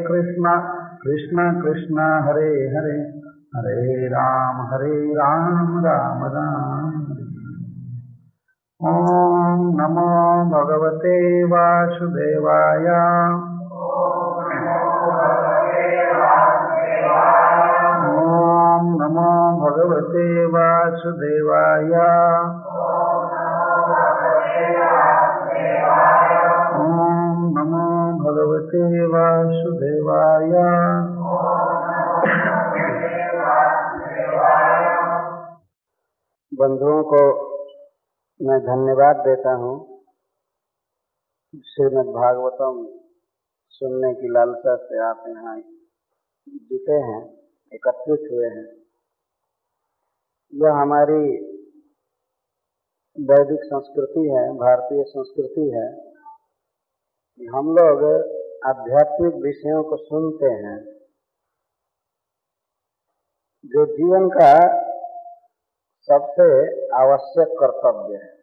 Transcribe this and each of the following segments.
कृष्ण कृष्ण कृष्ण हरे हरे, हरे राम राम राम। ओम नमो भगवते वासुदेवाय। ओम नमो भगवते वासुदेवाय। ओम नमो भगवते वासुदेवाय। बंधुओं को मैं धन्यवाद देता हूँ। श्रीमद् भागवतम सुनने की लालसा से आप यहाँ जुटे हैं, एकत्रित हुए हैं। यह हमारी वैदिक संस्कृति है, भारतीय संस्कृति है कि हम लोग आध्यात्मिक विषयों को सुनते हैं, जो जीवन का सबसे आवश्यक कर्तव्य है।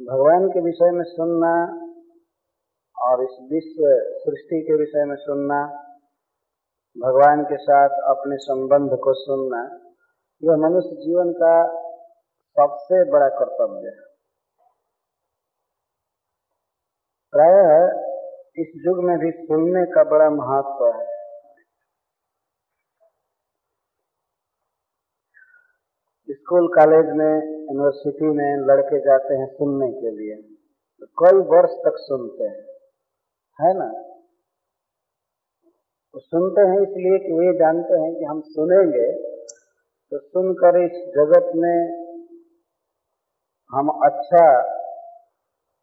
भगवान के विषय में सुनना और इस विश्व सृष्टि के विषय में सुनना, भगवान के साथ अपने संबंध को सुनना, यह मनुष्य जीवन का सबसे बड़ा कर्तव्य है। प्रायः इस युग में भी सुनने का बड़ा महत्व है। स्कूल कॉलेज में, यूनिवर्सिटी में लड़के जाते हैं सुनने के लिए, तो कई वर्ष तक सुनते हैं, है ना। तो सुनते हैं इसलिए कि वे जानते हैं कि हम सुनेंगे तो सुनकर इस जगत में हम अच्छा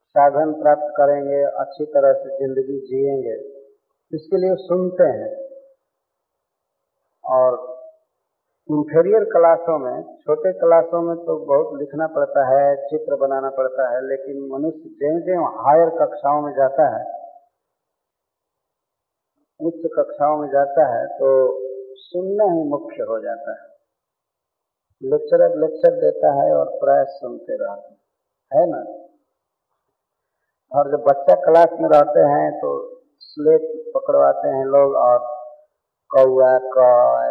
साधन प्राप्त करेंगे, अच्छी तरह से जिंदगी जिएंगे, इसके लिए सुनते हैं। और इंफीरियर क्लासों में, छोटे क्लासों में तो बहुत लिखना पड़ता है, चित्र बनाना पड़ता है, लेकिन मनुष्य ज्यों-ज्यों हायर कक्षाओं में जाता है, उच्च कक्षाओं में जाता है, तो सुनना ही मुख्य हो जाता है। लेक्चरर लेक्चर देता है और प्राय सुनते रहते हैं, है ना। और जब बच्चा क्लास में रहते हैं तो स्लेट पकड़वाते हैं लोग और कौआ क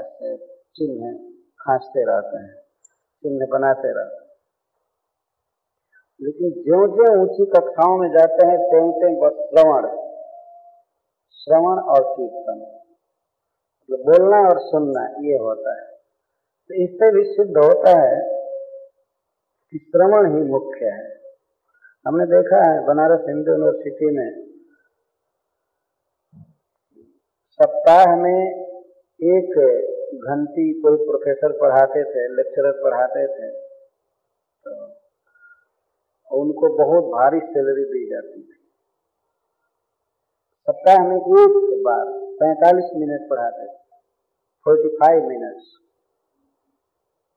ऐसे चिन्ह खांचते रहते हैं, चिन्ह बनाते रहते हैं। लेकिन ज्यों-ज्यों ऊंची कक्षाओं में जाते हैं त्यों-त्यों बस श्रवण और कीर्तन, तो बोलना और सुनना ये होता है। तो इससे भी सिद्ध होता है कि श्रवण ही मुख्य है। हमने देखा है बनारस हिंदू यूनिवर्सिटी में सप्ताह में एक घंटी कोई प्रोफेसर पढ़ाते थे, लेक्चरर पढ़ाते थे, तो उनको बहुत भारी सैलरी दी जाती थी। सप्ताह में एक बार 45 मिनट पढ़ाते थे, 45 मिनट्स,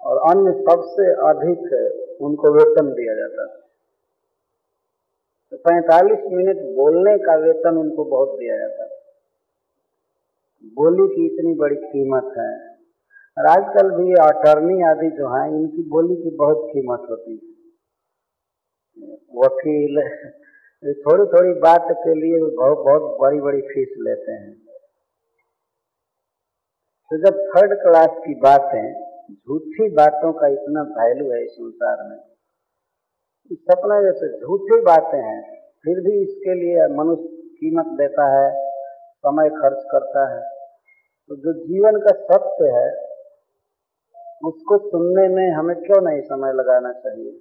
और अन्य सबसे अधिक उनको वेतन दिया जाता था। तो 45 मिनट बोलने का वेतन उनको बहुत दिया जाता था। बोली की इतनी बड़ी कीमत है। और आजकल भी अटर्नी आदि जो हैं, इनकी बोली की बहुत कीमत होती है। वकील थोड़ी थोड़ी बात के लिए बहुत बहुत बड़ी बड़ी फीस लेते हैं। तो जब थर्ड क्लास की बातें, झूठी बातों का इतना वैल्यू है इस संसार में, सपना जैसे झूठी बातें हैं, फिर भी इसके लिए मनुष्य कीमत देता है, समय खर्च करता है। तो जो जीवन का सत्य है उसको सुनने में हमें क्यों नहीं समय लगाना चाहिए।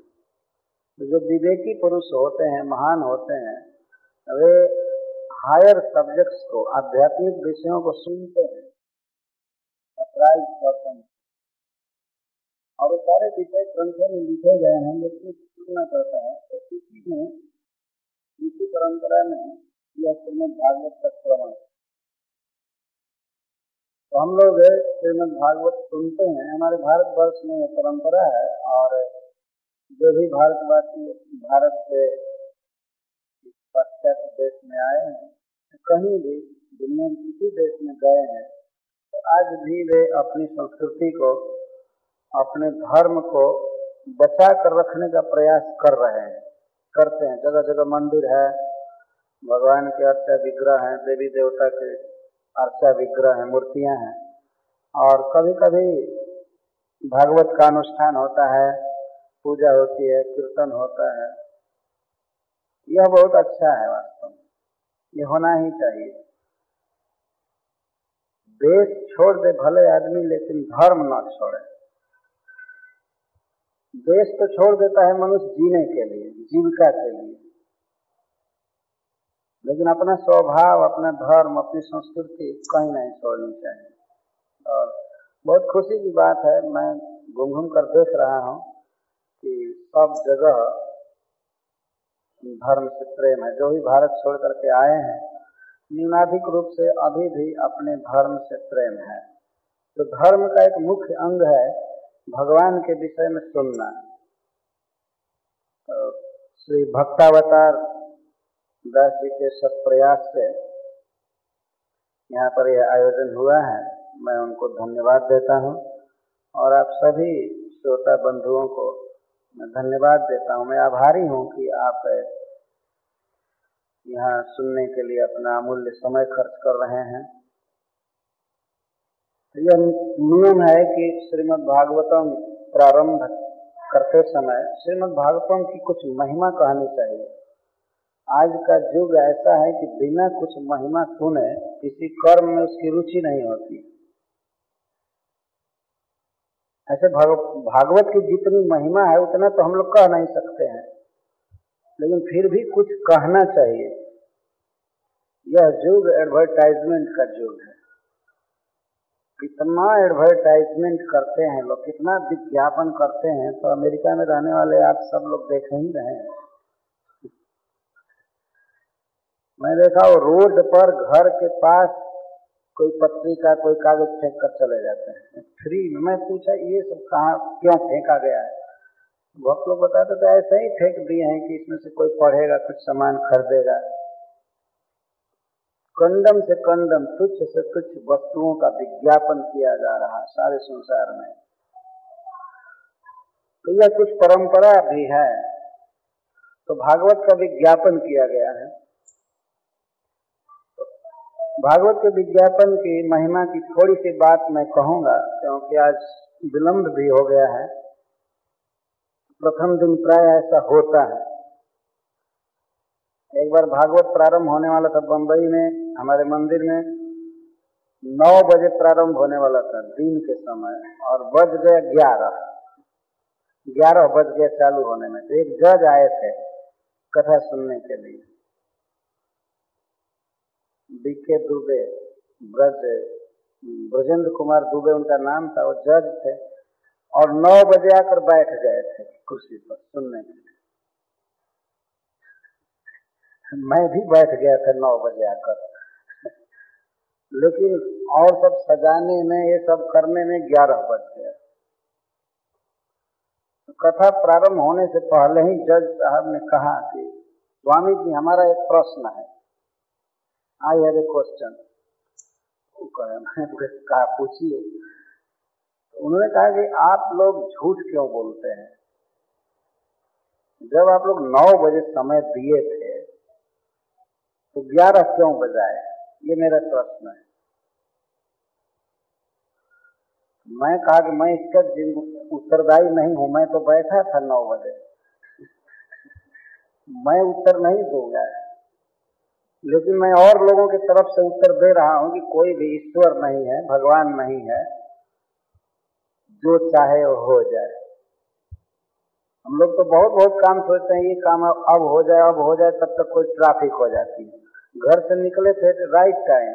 तो जो विवेकी पुरुष होते हैं, महान होते हैं, वे हायर सब्जेक्ट्स को, आध्यात्मिक विषयों को सुनते हैं, और सारे विषय ग्रंथों में लिखे गए हैं, लेकिन सुनना पड़ता है। तो इसी परंपरा में यह श्रीमद् भागवत का श्रवण, तो हम लोग श्रीमद् भागवत सुनते हैं। हमारे भारतवर्ष में यह परंपरा है, और जो भी भारतवासी भारत से पाश्चात्य देश में आए हैं, कहीं भी दुनिया में किसी देश में गए हैं, तो आज भी वे अपनी संस्कृति को, अपने धर्म को बचा कर रखने का प्रयास कर रहे हैं, करते हैं। जगह जगह मंदिर है, भगवान के अर्चा विग्रह हैं, देवी देवता के अर्चा विग्रह हैं, मूर्तियां हैं। और कभी कभी भागवत का अनुष्ठान होता है, पूजा होती है, कीर्तन होता है। यह बहुत अच्छा है, वास्तव में ये होना ही चाहिए। देश छोड़ दे भले आदमी, लेकिन धर्म न छोड़े। देश तो छोड़ देता है मनुष्य जीने के लिए, जीविका के लिए, लेकिन अपना स्वभाव, अपना धर्म, अपनी संस्कृति कहीं नहीं छोड़नी चाहिए। और बहुत खुशी की बात है, मैं घूम घूम कर देख रहा हूँ कि सब जगह धर्म से प्रेम है। जो भी भारत छोड़ करके आए हैं, न्यूनाधिक रूप से अभी भी अपने धर्म से प्रेम है। तो धर्म का एक मुख्य अंग है भगवान के विषय में सुनना। तो श्री भक्तावतार दास जी के सत्प्रयास से यहाँ पर यह आयोजन हुआ है। मैं उनको धन्यवाद देता हूँ और आप सभी श्रोता बंधुओं को मैं धन्यवाद देता हूँ। मैं आभारी हूँ कि आप यहाँ सुनने के लिए अपना अमूल्य समय खर्च कर रहे हैं। यह नियम है कि श्रीमद् भागवतम प्रारंभ करते समय श्रीमद् भागवतम की कुछ महिमा कहनी चाहिए। आज का युग ऐसा है कि बिना कुछ महिमा सुने किसी कर्म में उसकी रुचि नहीं होती। ऐसे भागवत की जितनी महिमा है उतना तो हम लोग कह नहीं सकते हैं, लेकिन फिर भी कुछ कहना चाहिए। यह युग एडवर्टाइजमेंट का युग है। कितना एडवर्टाइजमेंट करते हैं लोग, कितना विज्ञापन करते हैं। तो अमेरिका में रहने वाले आप सब लोग देख ही रहे हैं। मैं देखा वो रोड पर घर के पास कोई पत्रिका, कोई कागज फेंक कर चले जाते हैं फ्री में। मैं पूछा ये सब कहाँ क्यों फेंका गया है? बहुत लोग बताते थे ऐसे ही फेंक दिए हैं कि इसमें से कोई पढ़ेगा, कुछ सामान खरीदेगा। कंडम से कंडम, तुच्छ से तुच्छ वस्तुओं का विज्ञापन किया जा रहा है सारे संसार में। तो यह कुछ परंपरा भी है। तो भागवत का विज्ञापन किया गया है। भागवत के विज्ञापन की महिमा की थोड़ी सी बात मैं कहूँगा, क्योंकि आज विलंब भी हो गया है। प्रथम दिन प्राय ऐसा होता है। एक बार भागवत प्रारंभ होने वाला था बंबई में, हमारे मंदिर में 9 बजे प्रारंभ होने वाला था दिन के समय, और बज गया 11 बज गया चालू होने में। तो एक जज आए थे कथा सुनने के लिए, बीके दुबे, ब्रजेंद्र कुमार दुबे उनका नाम था। वो जज थे और 9 बजे आकर बैठ गए थे कुर्सी पर सुनने के लिए। मैं भी बैठ गया था 9 बजे आकर, लेकिन और सब सजाने में, ये सब करने में 11 बज गया। कथा प्रारंभ होने से पहले ही जज साहब ने कहा कि स्वामी जी, हमारा एक प्रश्न है, आई हैव ए क्वेश्चन। मैंने कहा पूछिए। उन्होंने कहा कि आप लोग झूठ क्यों बोलते हैं? जब आप लोग 9 बजे समय दिए थे तो 11 क्यों बजाए? ये मेरा प्रश्न है। मैं कहा कि मैं इसका उत्तरदायी नहीं हूं, मैं तो बैठा था 9 बजे, मैं उत्तर नहीं दूंगा। लेकिन मैं और लोगों की तरफ से उत्तर दे रहा हूं कि कोई भी ईश्वर नहीं है, भगवान नहीं है, जो चाहे वो हो जाए। हम लोग तो बहुत काम सोचते हैं, ये काम अब हो जाए, अब हो जाए, तब तक कोई ट्रैफिक हो जाती है। घर से निकले थे राइट टाइम,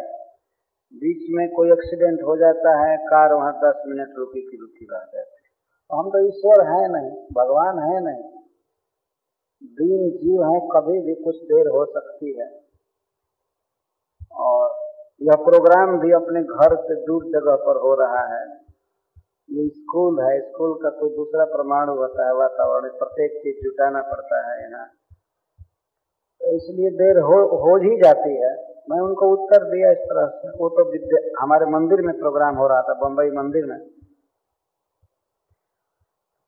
बीच में कोई एक्सीडेंट हो जाता है, कार वहां 10 मिनट रुकी की रुकी रह जाती है। तो हम तो ईश्वर है नहीं, भगवान है नहीं, दीन जीव है, कभी भी कुछ देर हो सकती है। और यह प्रोग्राम भी अपने घर से दूर जगह पर हो रहा है। ये स्कूल है, स्कूल का कोई दूसरा परमाणु होता है, वातावरण प्रत्येक चीज जुटाना पड़ता है यहाँ, तो इसलिए देर हो ही जाती है। मैं उनको उत्तर दिया इस तरह से। वो तो हमारे मंदिर में प्रोग्राम हो रहा था, बंबई मंदिर में,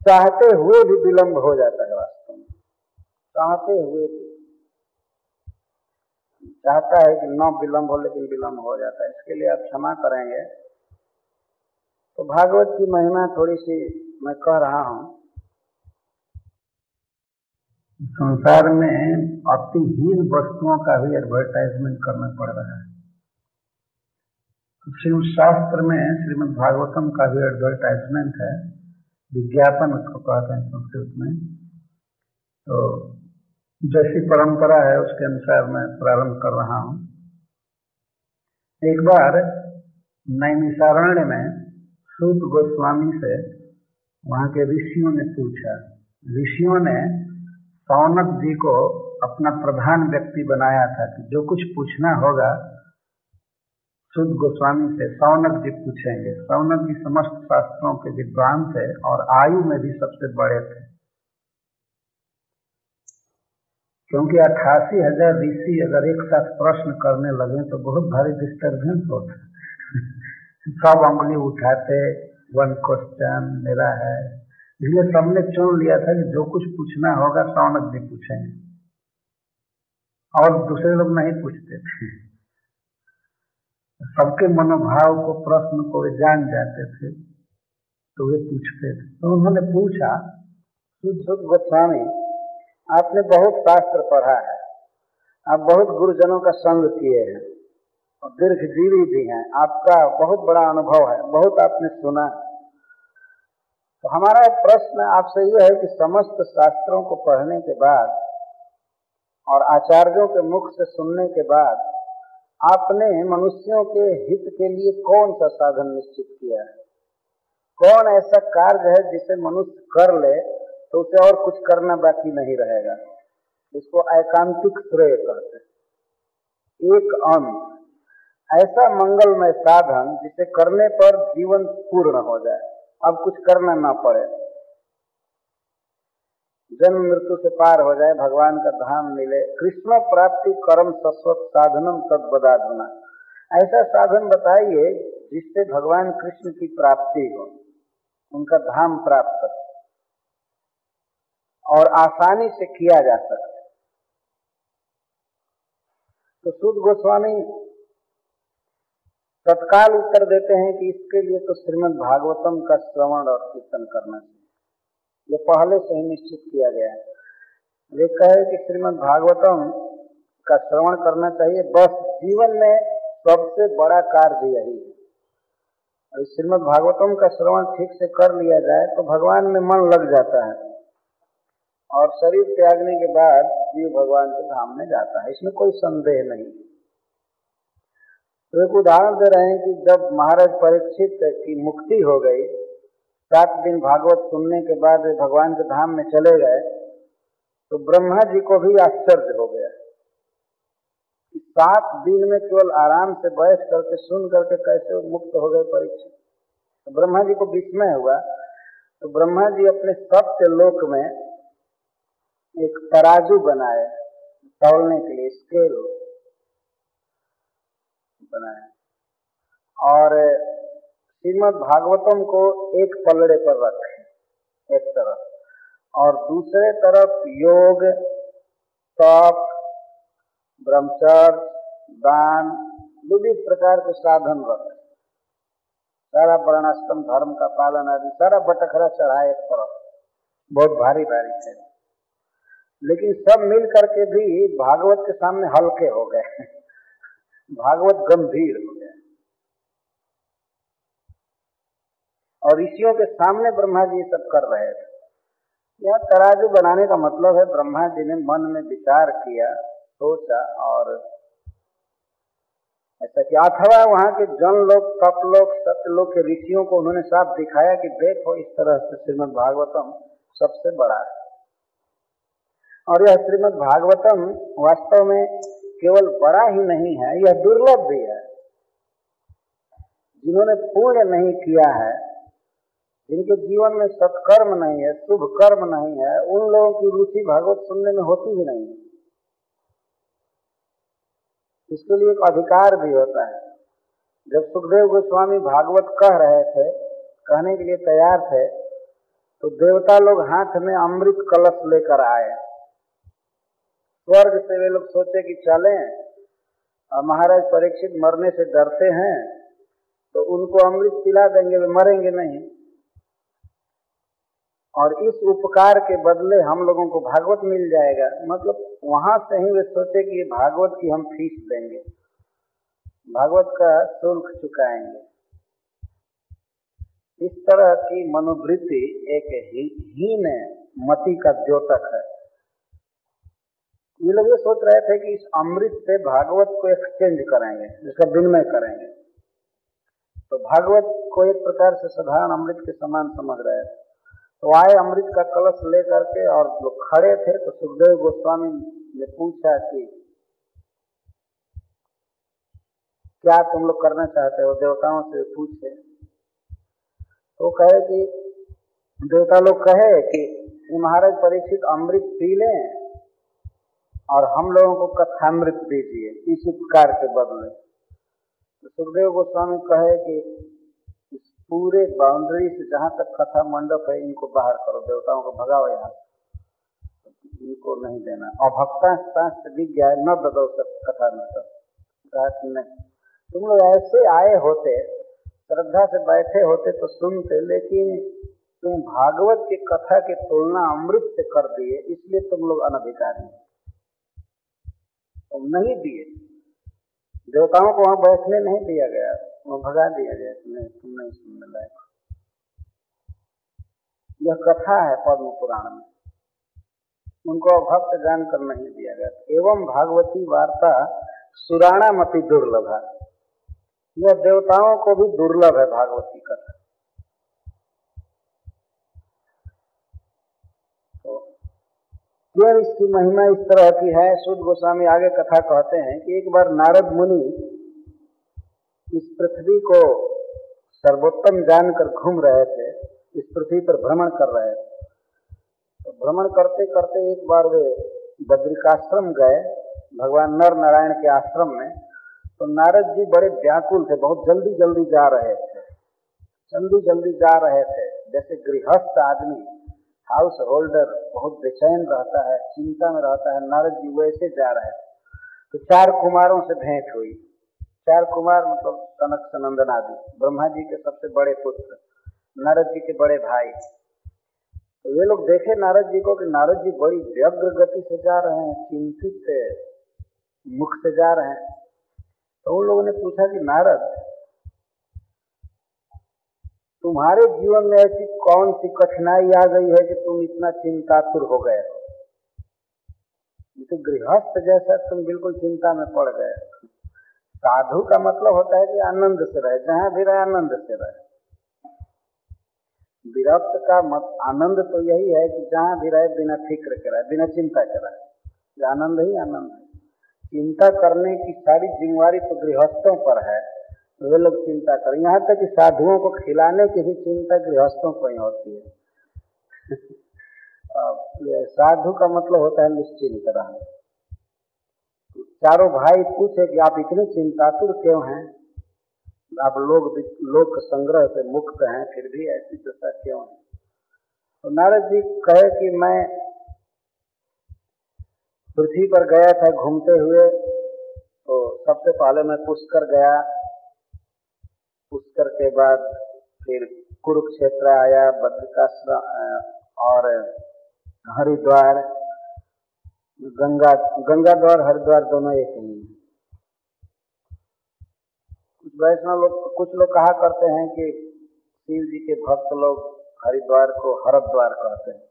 चाहते हुए भी विलंब हो जाता है वास्तव में, चाहते हुए भी। चाहता है कि न विलंब हो, लेकिन विलंब हो जाता है। इसके लिए आप क्षमा करेंगे। तो भागवत की महिमा थोड़ी सी मैं कह रहा हूं। संसार में अतिहीन वस्तुओं का भी एडवर्टाइजमेंट करना पड़ रहा है। शिव शास्त्र में श्रीमद् भागवतम का भी एडवर्टाइजमेंट है, विज्ञापन उसको कहते हैं संस्कृत में। तो जैसी परंपरा है उसके अनुसार मैं प्रारंभ कर रहा हूं। एक बार नैमिषारण्य में सूत गोस्वामी से वहां के ऋषियों ने पूछा। ऋषियों ने सौनक जी को अपना प्रधान व्यक्ति बनाया था कि जो कुछ पूछना होगा सूत गोस्वामी से सौनक जी पूछेंगे। सौनक जी समस्त शास्त्रों के विद्वान थे और आयु में भी सबसे बड़े थे, क्योंकि 88,000 ऋषि अगर एक साथ प्रश्न करने लगे तो बहुत भारी डिस्टर्बेंस होता सब अंगुली उठाते, वन क्वेश्चन मेरा है। इसलिए सबने चुन लिया था कि जो कुछ पूछना होगा सौनक जी पूछेंगे और दूसरे लोग नहीं पूछते थे। सबके मनोभाव को, प्रश्न को वे जान जाते थे तो वे पूछते थे। तो उन्होंने पूछा, सूत गोस्वामी आपने बहुत शास्त्र पढ़ा है, आप बहुत गुरुजनों का संग किए हैं और दीर्घजीवी भी हैं, आपका बहुत बड़ा अनुभव है, बहुत आपने सुना। तो हमारा प्रश्न आपसे यह है कि समस्त शास्त्रों को पढ़ने के बाद और आचार्यों के मुख से सुनने के बाद आपने मनुष्यों के हित के लिए कौन सा साधन निश्चित किया है? कौन ऐसा कार्य है जिसे मनुष्य कर ले तो उसे और कुछ करना बाकी नहीं रहेगा? इसको एकांतिक श्रेय कहते हैं। एक अंत ऐसा मंगलमय साधन जिसे करने पर जीवन पूर्ण हो जाए, अब कुछ करना ना पड़े, जन्म मृत्यु से पार हो जाए, भगवान का धाम मिले। कृष्ण प्राप्ति कर्म शश्वत साधनम तद बदाधुना। ऐसा साधन बताइए जिससे भगवान कृष्ण की प्राप्ति हो, उनका धाम प्राप्त और आसानी से किया जा सके। तो सूत गोस्वामी तत्काल उत्तर देते हैं कि इसके लिए तो श्रीमद् भागवतम का श्रवण और कीर्तन करना चाहिए, ये पहले से ही निश्चित किया गया है। वे कहे कि श्रीमद् भागवतम का श्रवण करना चाहिए, बस जीवन में सबसे बड़ा कार्य यही है। और श्रीमद् भागवतम का श्रवण ठीक से कर लिया जाए तो भगवान में मन लग जाता है और शरीर त्यागने के बाद जीव भगवान के धाम में जाता है, इसमें कोई संदेह नहीं। तो एक उदाहरण दे रहे हैं कि जब महाराज परीक्षित की मुक्ति हो गई, 7 दिन भागवत सुनने के बाद वे भगवान के धाम में चले गए, तो ब्रह्मा जी को भी आश्चर्य हो गया कि 7 दिन में केवल आराम से बैठ करके सुन करके कैसे मुक्त हो गए परीक्षित। तो ब्रह्मा जी को विस्मय हुआ। तो ब्रह्मा जी अपने सत्य लोक में एक तराजू बनाए, तौलने के लिए स्केल बनाए और श्रीमद् भागवतम को एक पलड़े पर रखे एक तरफ, और दूसरे तरफ योग, तप, ब्रह्मचर्य, दान, विविध प्रकार के साधन रखे, सारा वर्णाश्रम धर्म का पालन आदि सारा बटखरा चढ़ाए एक तरफ, बहुत भारी भारी थे। लेकिन सब मिल करके भी भागवत के सामने हल्के हो गए, भागवत गंभीर हो गए। और ऋषियों के सामने ब्रह्मा जी सब कर रहे थे। यह तराजू बनाने का मतलब है ब्रह्मा जी ने मन में विचार किया, सोचा और ऐसा किया। अथवा वहां के जन लोग, तप लोग, सत्य लोग के ऋषियों को उन्होंने साफ दिखाया कि देखो इस तरह से श्रीमद् भागवतम सबसे बड़ा है। और यह श्रीमद् भागवतम वास्तव में केवल बड़ा ही नहीं है, यह दुर्लभ भी है। जिन्होंने पुण्य नहीं किया है, जिनके जीवन में सत्कर्म नहीं है, शुभ कर्म नहीं है, उन लोगों की रुचि भागवत सुनने में होती ही नहीं। इसके लिए एक अधिकार भी होता है। जब सुखदेव गोस्वामी भागवत कह रहे थे, कहने के लिए तैयार थे, तो देवता लोग हाथ में अमृत कलश लेकर आए। स्वर्ग से वे लोग सोचे कि चलें और महाराज परीक्षित मरने से डरते हैं तो उनको अमृत पिला देंगे, वे मरेंगे नहीं। और इस उपकार के बदले हम लोगों को भागवत मिल जाएगा। मतलब वहां से ही वे सोचे कि ये भागवत की हम फीस देंगे, भागवत का शुल्क चुकाएंगे। इस तरह की मनोवृत्ति एक हीन मति का द्योतक है। ये लोग ये सोच रहे थे कि इस अमृत से भागवत को एक्सचेंज करेंगे, इसका विनिमय करेंगे। तो भागवत को एक प्रकार से साधारण अमृत के समान समझ रहे थे। तो आए अमृत का कलश लेकर के, और जो खड़े थे तो सुखदेव गोस्वामी ने पूछा कि क्या तुम लोग करना चाहते हो, देवताओं से पूछे। तो कहे कि देवता लोग कहे कि महाराज परीक्षित अमृत पी लें और हम लोगों को कथामृत दीजिए इस उपकार के बदले। तो सुखदेव गोस्वामी कहे कि इस पूरे बाउंड्री से जहां तक कथा मंडप है इनको बाहर करो, देवताओं को भगाओ यहाँ से, इनको नहीं देना। और भक्ता विज्ञा न ददो सब कथा नहीं, तुम लोग ऐसे आए होते, श्रद्धा से बैठे होते तो सुनते, लेकिन तुम भागवत की कथा की तुलना अमृत से कर दिए, इसलिए तुम लोग अनधिकारी, तुम नहीं दिए। देवताओं को वहां बैठने नहीं दिया गया, वो भगा दिया गया, तुम नहीं सुनने लायक। यह कथा है पद्म पुराण में, उनको भक्त जानकर नहीं दिया गया। एवं भागवती वार्ता सुराणामपि दुर्लभा, यह देवताओं को भी दुर्लभ है भागवती कथा। तो इसकी महिमा इस तरह की है। सूत गोस्वामी आगे कथा कहते हैं कि एक बार नारद मुनि इस पृथ्वी को सर्वोत्तम जानकर घूम रहे थे, इस पृथ्वी पर भ्रमण कर रहे थे। तो भ्रमण करते करते एक बार वे बद्रिकाश्रम गए, भगवान नर नारायण के आश्रम में। तो नारद जी बड़े व्याकुल थे, बहुत जल्दी जल्दी जा रहे थे, जैसे गृहस्थ आदमी, हाउस होल्डर बहुत बेचैन रहता है, चिंता में रहता है, नारद जी वैसे जा रहे थे। तो 4 कुमारों से भेंट हुई। 4 कुमार मतलब सनक सनंदन आदि, ब्रह्मा जी के सबसे बड़े पुत्र, नारद जी के बड़े भाई। तो वे लोग देखे नारद जी को कि नारद जी बड़ी व्यग्र गति से जा रहे हैं, चिंतित मुख से जा रहे हैं। तो उन लोगों ने पूछा कि नारद, तुम्हारे जीवन में ऐसी कौन सी कठिनाई आ गई है कि तुम इतना चिंतातुर हो गए हो? तो गृहस्थ जैसा तुम बिल्कुल चिंता में पड़ गए। साधु का मतलब होता है कि आनंद से रहे, जहां भी रहे आनंद से रहे। विरक्त का आनंद तो यही है कि जहां भी रहे बिना फिक्र के रहे, बिना चिंता के रहे, आनंद ही आनंद है। चिंता करने की सारी जिम्मेवारी तो गृहस्थों पर है, वे लोग चिंता करें। यहाँ तक कि साधुओं को खिलाने की भी चिंता गृहस्थों को ही होती है। साधु का मतलब होता है निश्चिंत रहना। चारों भाई पूछे कि आप इतने चिंतातुर क्यों हैं, आप लोक संग्रह से मुक्त हैं, फिर भी ऐसी दशा क्यों है? तो नारद जी कहे कि मैं पृथ्वी पर गया था घूमते हुए, तो सबसे पहले मैं पुष्कर गया, पुष्कर के बाद फिर कुरुक्षेत्र आया, बद्रिकाश्रम और हरिद्वार, गंगाद्वार हरिद्वार दोनों एक ही है। वैष्णव लोग, कुछ लोग कहा करते हैं कि शिव जी के भक्त लोग हरिद्वार को हरद्वार कहते हैं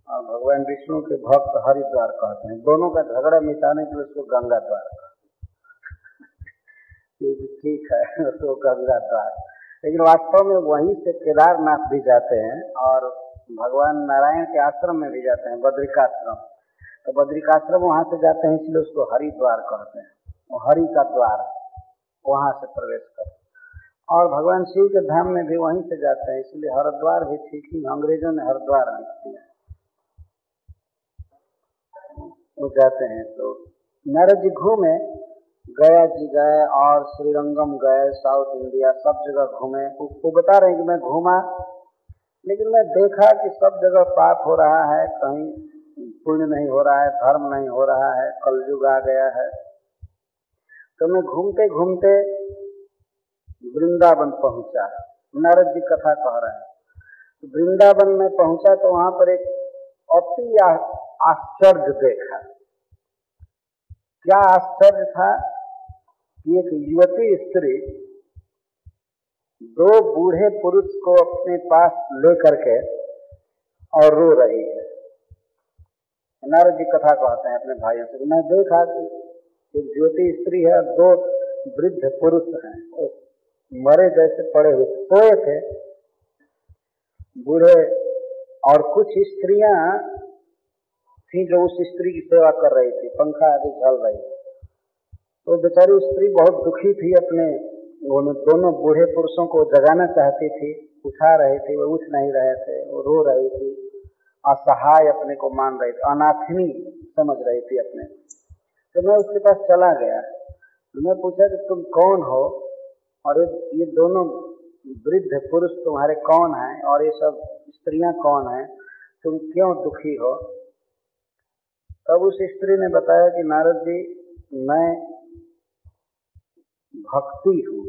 और भगवान विष्णु के भक्त हरिद्वार कहते हैं। दोनों का झगड़ा मिटाने के लिए उसको गंगाद्वार कहते हैं। ये भी ठीक है, उसको गंगाद्वार। लेकिन वास्तव में वहीं से केदारनाथ भी जाते हैं और भगवान नारायण के आश्रम में भी जाते हैं, बद्रिकाश्रम। तो बद्रिकाश्रम वहां से जाते हैं, इसलिए उसको हरिद्वार कहते हैं। वो हरि का द्वार, वहां से प्रवेश करते हैं। और भगवान शिव के धाम में भी वहीं से जाते हैं, इसलिए हरिद्वार भी ठीक ही, अंग्रेजों ने हरिद्वार लिख दिया, वो जाते हैं। तो नारद जी घूमे, गया जी गए और श्रीरंगम गए, साउथ इंडिया सब जगह घूमे। वो बता रहे हैं कि मैं घूमा, लेकिन मैं देखा कि सब जगह पाप हो रहा है, कहीं पुण्य नहीं हो रहा है, धर्म नहीं हो रहा है, कलयुग आ गया है। तो मैं घूमते घूमते वृंदावन पहुंचा। नारद जी कथा कह रहे हैं। वृंदावन में पहुंचा तो वहां पर एक अति आश्चर्य देखा। क्या आश्चर्य था कि एक युवती स्त्री दो बूढ़े पुरुष को अपने पास लेकर के और रो रही है। नारद जी कथा कहते हैं अपने भाइयों से। मैं देखा कि एक ज्योति स्त्री है, दो वृद्ध पुरुष हैं, मरे जैसे पड़े हुए सोए थे बूढ़े, और कुछ स्त्रियां थी जो उस स्त्री की सेवा कर रही थी, पंखा आदि चल रही थी। तो बेचारी स्त्री बहुत दुखी थी, अपने दोनों बूढ़े पुरुषों को जगाना चाहती थी, उठा रही थी, वो उठ नहीं रहे थे, वो रो रही थी, असहाय अपने को मान रही थी, अनाथिनी समझ रही थी अपने। तो मैं उसके पास चला गया। मैं पूछा कि तुम कौन हो और ये दोनों वृद्ध पुरुष तुम्हारे कौन हैं और ये सब स्त्रियां कौन हैं, तुम क्यों दुखी हो? तब उस स्त्री ने बताया कि नारद जी, मैं भक्ति हूँ,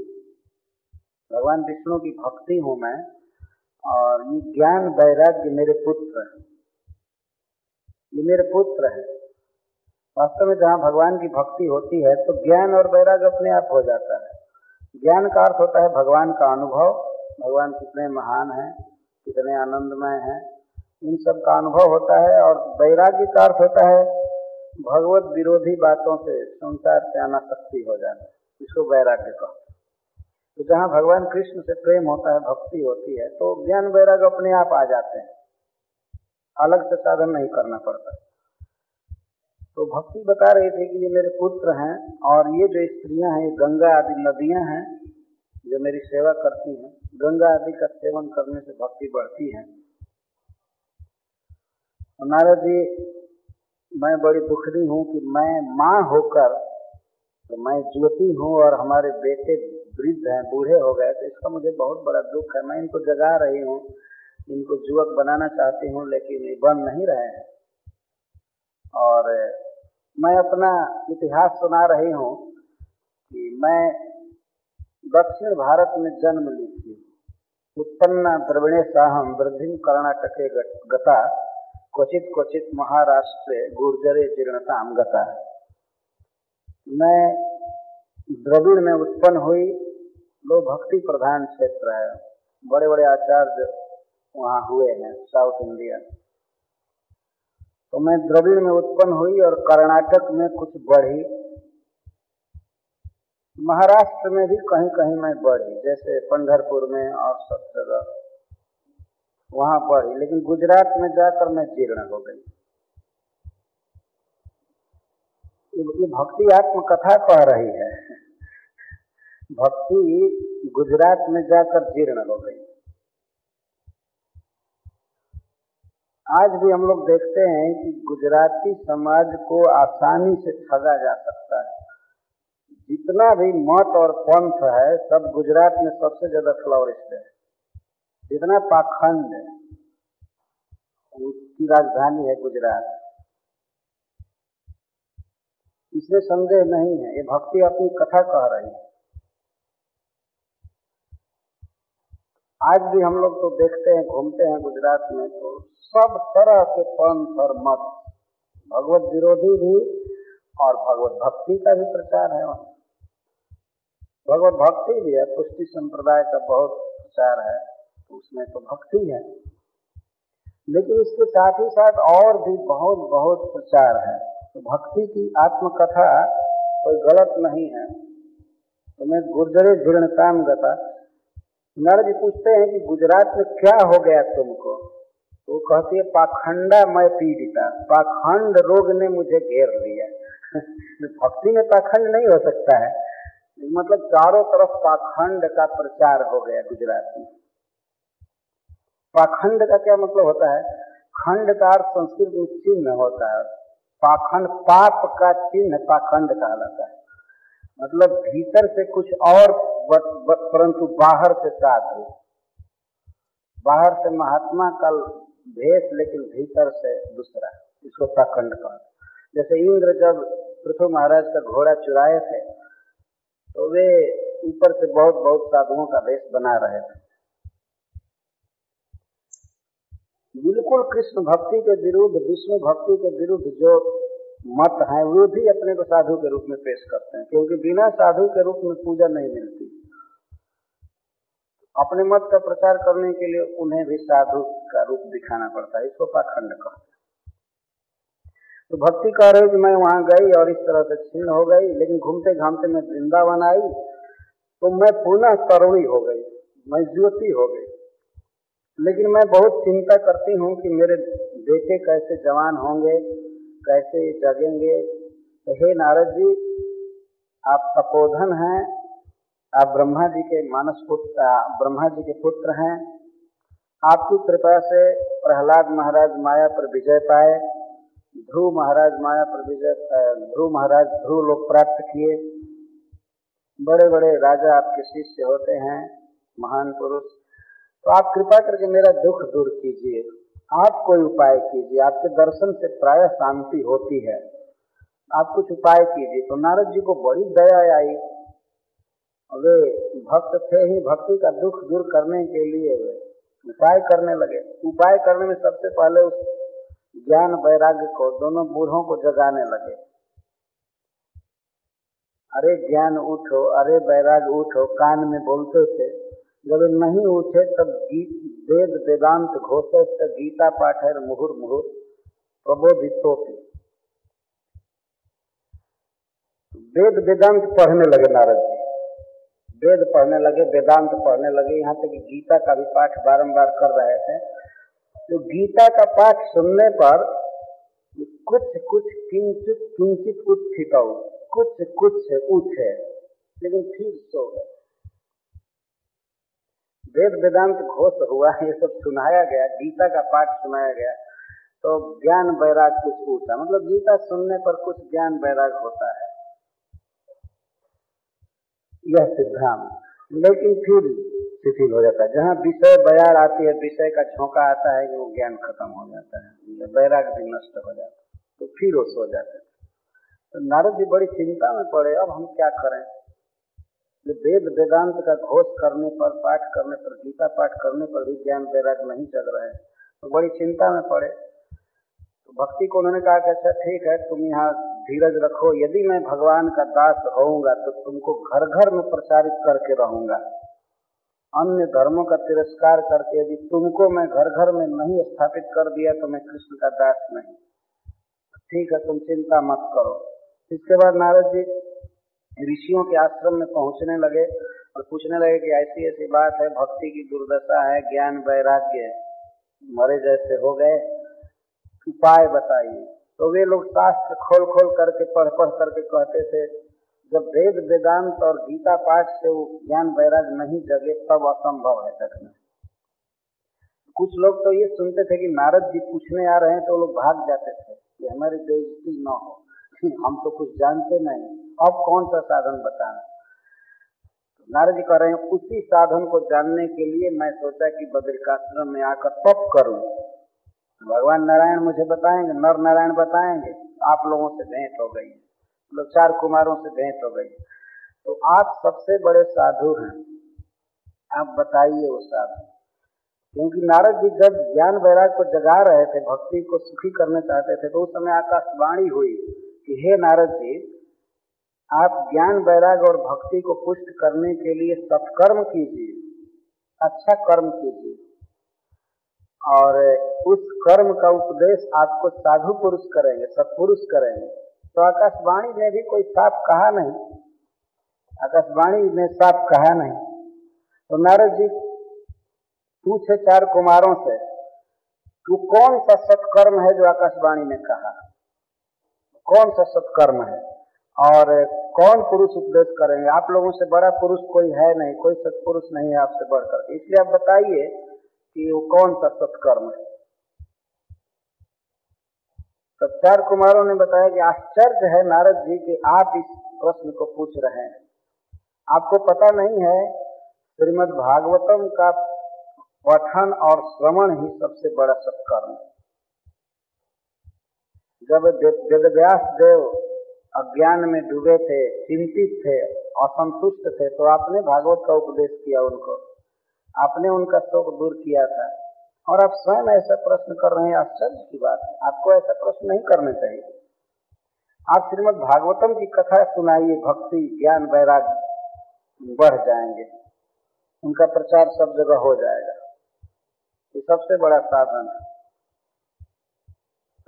भगवान विष्णु की भक्ति हूँ मैं, और ये ज्ञान वैराग्य मेरे पुत्र हैं, ये मेरे पुत्र हैं। वास्तव में जहाँ भगवान की भक्ति होती है तो ज्ञान और वैराग्य अपने आप हो जाता है। ज्ञान का अर्थ होता है भगवान का अनुभव, भगवान कितने महान हैं, कितने आनंदमय हैं, इन सब का अनुभव होता है। और वैराग्य का अर्थ होता है भगवत विरोधी बातों से, संसार से अनासक्ति हो जाना, इसको वैराग्य कहते हैं। तो जहाँ भगवान कृष्ण से प्रेम होता है, भक्ति होती है, तो ज्ञान वैराग्य अपने आप आ जाते हैं, अलग से साधन नहीं करना पड़ता। तो भक्ति बता रही थी कि ये मेरे पुत्र हैं और ये जो स्त्रियां हैं, ये गंगा आदि नदियां हैं जो मेरी सेवा करती हैं। गंगा आदि का सेवन करने से भक्ति बढ़ती है। नारद जी, मैं बड़ी दुखी हूँ कि मैं माँ होकर, तो मैं ज्योति हूँ और हमारे बेटे वृद्ध हैं, बूढ़े हो गए, तो इसका मुझे बहुत बड़ा दुख है। मैं इनको जगा रही हूँ, इनको युवक बनाना चाहती हूँ, लेकिन ये बन नहीं रहे हैं। और मैं अपना इतिहास सुना रही हूँ कि मैं दक्षिण भारत में जन्म ली थी। उत्पन्ना द्रविणेशाहम वृद्धिम कर्णाटके गता, क्वचित क्वचित महाराष्ट्रे गुर्जरे जीर्णताम गता। मैं द्रविड़ में उत्पन्न हुई, लो भक्ति प्रधान क्षेत्र है, बड़े बड़े आचार्य वहाँ हुए हैं, साउथ इंडिया। तो मैं द्रविड़ में उत्पन्न हुई और कर्नाटक में कुछ बढ़ी, महाराष्ट्र में भी कहीं कहीं मैं बढ़ी, जैसे पंढरपुर में और सब जगह वहाँ बढ़ी, लेकिन गुजरात में जाकर मैं जीर्ण हो गई। ये भक्ति आत्मकथा कह रही है। भक्ति गुजरात में जाकर जीर्ण हो गई। आज भी हम लोग देखते हैं कि गुजराती समाज को आसानी से ठगा जा सकता है। जितना भी मत और पंथ है, सब गुजरात में सबसे ज्यादा फ्लोरिस्ट है। जितना पाखंड है, उसकी राजधानी है गुजरात, इसमें संदेह नहीं है। ये भक्ति अपनी कथा कह रही है। आज भी हम लोग तो देखते हैं, घूमते हैं गुजरात में, तो सब तरह के पंथ और मत, भगवत विरोधी भी और भगवत भक्ति का भी प्रचार है। वहाँ भगवत भक्ति भी है, पुष्टि संप्रदाय का बहुत प्रचार है, तो उसमें तो भक्ति है। लेकिन इसके साथ ही साथ और भी बहुत बहुत प्रचार है। तो भक्ति की आत्मकथा कोई गलत नहीं है। तो मैं गुर्जरे जीर्णताम गता। नारद जी पूछते हैं कि गुजरात में क्या हो गया तुमको? तो वो कहती है, पाखंडा मैं पीड़िता, पाखंड रोग ने मुझे घेर लिया। भक्ति में पाखंड नहीं हो सकता है, मतलब चारों तरफ पाखंड का प्रचार हो गया गुजरात में। पाखंड का क्या मतलब होता है? खंड का अर्थ संस्कृत में चिन्ह होता है। पाखंड, पाप का चिन्ह पाखंड कहलाता है। मतलब भीतर से कुछ और परंतु बाहर से साधु, बाहर से महात्मा का भेष लेकिन भीतर से दूसरा, इसको पाखंड कहते हैं। जैसे इंद्र जब पृथु महाराज का घोड़ा चुराए थे, तो वे ऊपर से बहुत बहुत साधुओं का वेश बना रहे थे। बिल्कुल कृष्ण भक्ति के विरुद्ध, विष्णु भक्ति के विरुद्ध जो मत है वो भी अपने को साधु के रूप में पेश करते हैं, क्योंकि बिना साधु के रूप में पूजा नहीं मिलती। अपने मत का प्रचार करने के लिए उन्हें भी साधु का रूप दिखाना पड़ता है, इसको पाखंड कहते हैं। तो भक्ति कह रहे कि मैं वहां गई और इस तरह से छिन्न हो गई, लेकिन घूमते घामते मैं वृंदावन आई तो मैं पुनः तरुणी हो गई, मैं ज्योति हो गई। लेकिन मैं बहुत चिंता करती हूँ कि मेरे बेटे कैसे जवान होंगे, कैसे जगेंगे। तो हे नारद जी, आप तपोधन हैं, आप ब्रह्मा जी के मानस पुत्र, ब्रह्मा जी के पुत्र हैं। आपकी कृपा से प्रहलाद महाराज माया पर विजय पाए, ध्रुव महाराज माया पर विजय, ध्रुव महाराज ध्रुव लोक प्राप्त किए। बड़े बड़े राजा आपके शिष्य होते हैं, महान पुरुष। तो आप कृपा करके मेरा दुख दूर कीजिए, आप कोई उपाय कीजिए, आपके दर्शन से प्राय शांति होती है, आप कुछ उपाय कीजिए। तो नारद जी को बड़ी दया आई, वे भक्त थे ही, भक्ति का दुख दूर करने के लिए वे उपाय करने लगे। उपाय करने में सबसे पहले उस ज्ञान वैराग्य को, दोनों बूढ़ों को जगाने लगे। अरे ज्ञान उठो, अरे वैराग्य उठो, कान में बोलते थे। जब नहीं उठे तब वेद वेदांत घोषे से गीता पाठ है मुहुर मुहुर प्रबोधितोपि। वेद वेदांत पढ़ने लगे नारद जी, वेद पढ़ने लगे, वेदांत पढ़ने लगे, यहाँ तक गीता का भी पाठ बारंबार कर रहे थे। तो गीता का पाठ सुनने पर कुछ कुछ किंचित किंचित उत्थित, कुछ कुछ उठे, लेकिन फिर सो गए। वेद वेदांत घोष हुआ, ये सब सुनाया गया, गीता का पाठ सुनाया गया, तो ज्ञान वैराग कुछ उठा। मतलब गीता सुनने पर कुछ ज्ञान वैराग होता है, यह सिद्धांत। लेकिन फिर शिथिल हो जाता है। जहाँ विषय बयार आती है, विषय का झोंका आता है कि वो ज्ञान खत्म हो जाता है, वैराग भी नष्ट हो जाता है, तो फिर वो सो जाते हैं। तो नारद जी बड़ी चिंता में पड़े, अब हम क्या करें। वेद वेदांत का घोष करने पर, पाठ करने पर, गीता पाठ करने पर भी ज्ञान वैराग नहीं जग रहे, तो बड़ी चिंता में पड़े। तो भक्ति को उन्होंने कहा कि अच्छा ठीक है, तुम यहाँ धीरज रखो, यदि मैं भगवान का दास होऊंगा तो तुमको घर घर में प्रचारित करके रहूंगा। अन्य धर्मों का तिरस्कार करके यदि तुमको मैं घर घर में नहीं स्थापित कर दिया तो मैं कृष्ण का दास नहीं। ठीक है, तुम चिंता मत करो। इसके बाद नारद जी ऋषियों के आश्रम में पहुंचने लगे और पूछने लगे कि ऐसी ऐसी बात है, भक्ति की दुर्दशा है, ज्ञान वैराग्य मरे जैसे हो गए, उपाय बताइए। तो वे लोग शास्त्र खोल खोल करके पढ़ पढ़ करके कहते थे, जब वेद वेदांत और गीता पाठ से वो ज्ञान वैराग्य नहीं जगे तब असंभव है जगना। कुछ लोग तो ये सुनते थे कि नारद जी पूछने आ रहे हैं तो लोग भाग जाते थे कि हमारी बेइज्जती न हो, हम तो कुछ जानते नहीं, अब कौन सा साधन बताएं। नारद जी कह रहे हैं उसी साधन को जानने के लिए मैं सोचा कि बद्रिकाश्रम में आकर तप करूं। भगवान नारायण मुझे बताएंगे, नर नारायण बताएंगे, आप लोगों से भेंट हो गई, मतलब 4 कुमारों से भेंट हो गई, तो आप सबसे बड़े साधु हैं, आप बताइए वो साधु। क्योंकि नारद जी जब ज्ञान वैराग को जगा रहे थे, भक्ति को सुखी करना चाहते थे, तो उस समय आकाशवाणी हुई कि हे नारद जी, आप ज्ञान वैराग और भक्ति को पुष्ट करने के लिए सत्कर्म कीजिए, अच्छा कर्म कीजिए, और उस कर्म का उपदेश आपको साधु पुरुष करेंगे, सत्पुरुष करेंगे। तो आकाशवाणी ने भी कोई साफ कहा नहीं, आकाशवाणी ने साफ कहा नहीं। तो नारद जी पूछे 4 कुमारों से कि कौन सा सत्कर्म है जो आकाशवाणी ने कहा, कौन सा सत्कर्म है और कौन पुरुष उपदेश करेंगे। आप लोगों से बड़ा पुरुष कोई है नहीं, कोई सत्पुरुष नहीं है आपसे बढ़कर, इसलिए आप बताइए कि वो कौन सा सत्कर्म है। तो 4 कुमारों ने बताया कि आश्चर्य है नारद जी कि आप इस प्रश्न को पूछ रहे हैं, आपको पता नहीं है श्रीमद् भागवतम का पठन और श्रवण ही सबसे बड़ा सत्कर्म है। जब वेदव्यास देव अज्ञान में डूबे थे, चिंतित थे असंतुष्ट थे तो आपने भागवत का उपदेश किया उनको, आपने उनका शोक दूर किया था, और आप स्वयं ऐसा प्रश्न कर रहे हैं, आश्चर्य की बात है। आपको ऐसा प्रश्न नहीं करना चाहिए। आप श्रीमद् भागवतम की कथा सुनाइए, भक्ति ज्ञान वैराग्य बढ़ जाएंगे, उनका प्रचार सब जगह हो जाएगा। ये सबसे बड़ा साधन है।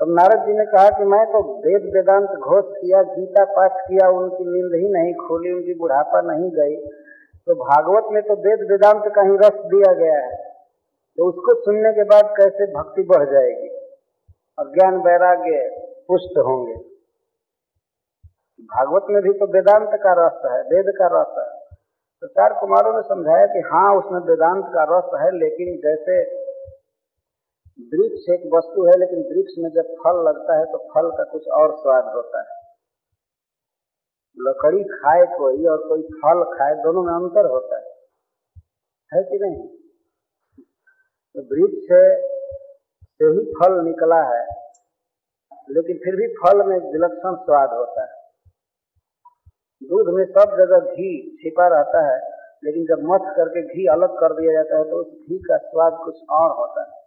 तब नारद जी ने कहा कि मैं तो वेद वेदांत घोष किया, गीता पाठ किया, उनकी नींद ही नहीं खुली, उनकी बुढ़ापा नहीं गई, तो भागवत में तो वेद वेदांत का ही रस दिया गया है, तो उसको सुनने के बाद कैसे भक्ति बढ़ जाएगी और ज्ञान वैराग्य पुष्ट होंगे। भागवत में भी तो वेदांत का रस है, वेद का रस है। तो चार कुमारों ने समझाया कि हाँ, उसमें वेदांत का रस है, लेकिन जैसे वृक्ष एक वस्तु है, लेकिन वृक्ष में जब फल लगता है तो फल का कुछ और स्वाद होता है। लकड़ी खाए कोई और कोई फल खाए, दोनों में अंतर होता है कि नहीं? तो वृक्ष से ही फल निकला है, लेकिन फिर भी फल में विलक्षण स्वाद होता है। दूध में सब जगह घी छिपा रहता है, लेकिन जब मथ करके घी अलग कर दिया जाता है तो उस घी का स्वाद कुछ और होता है।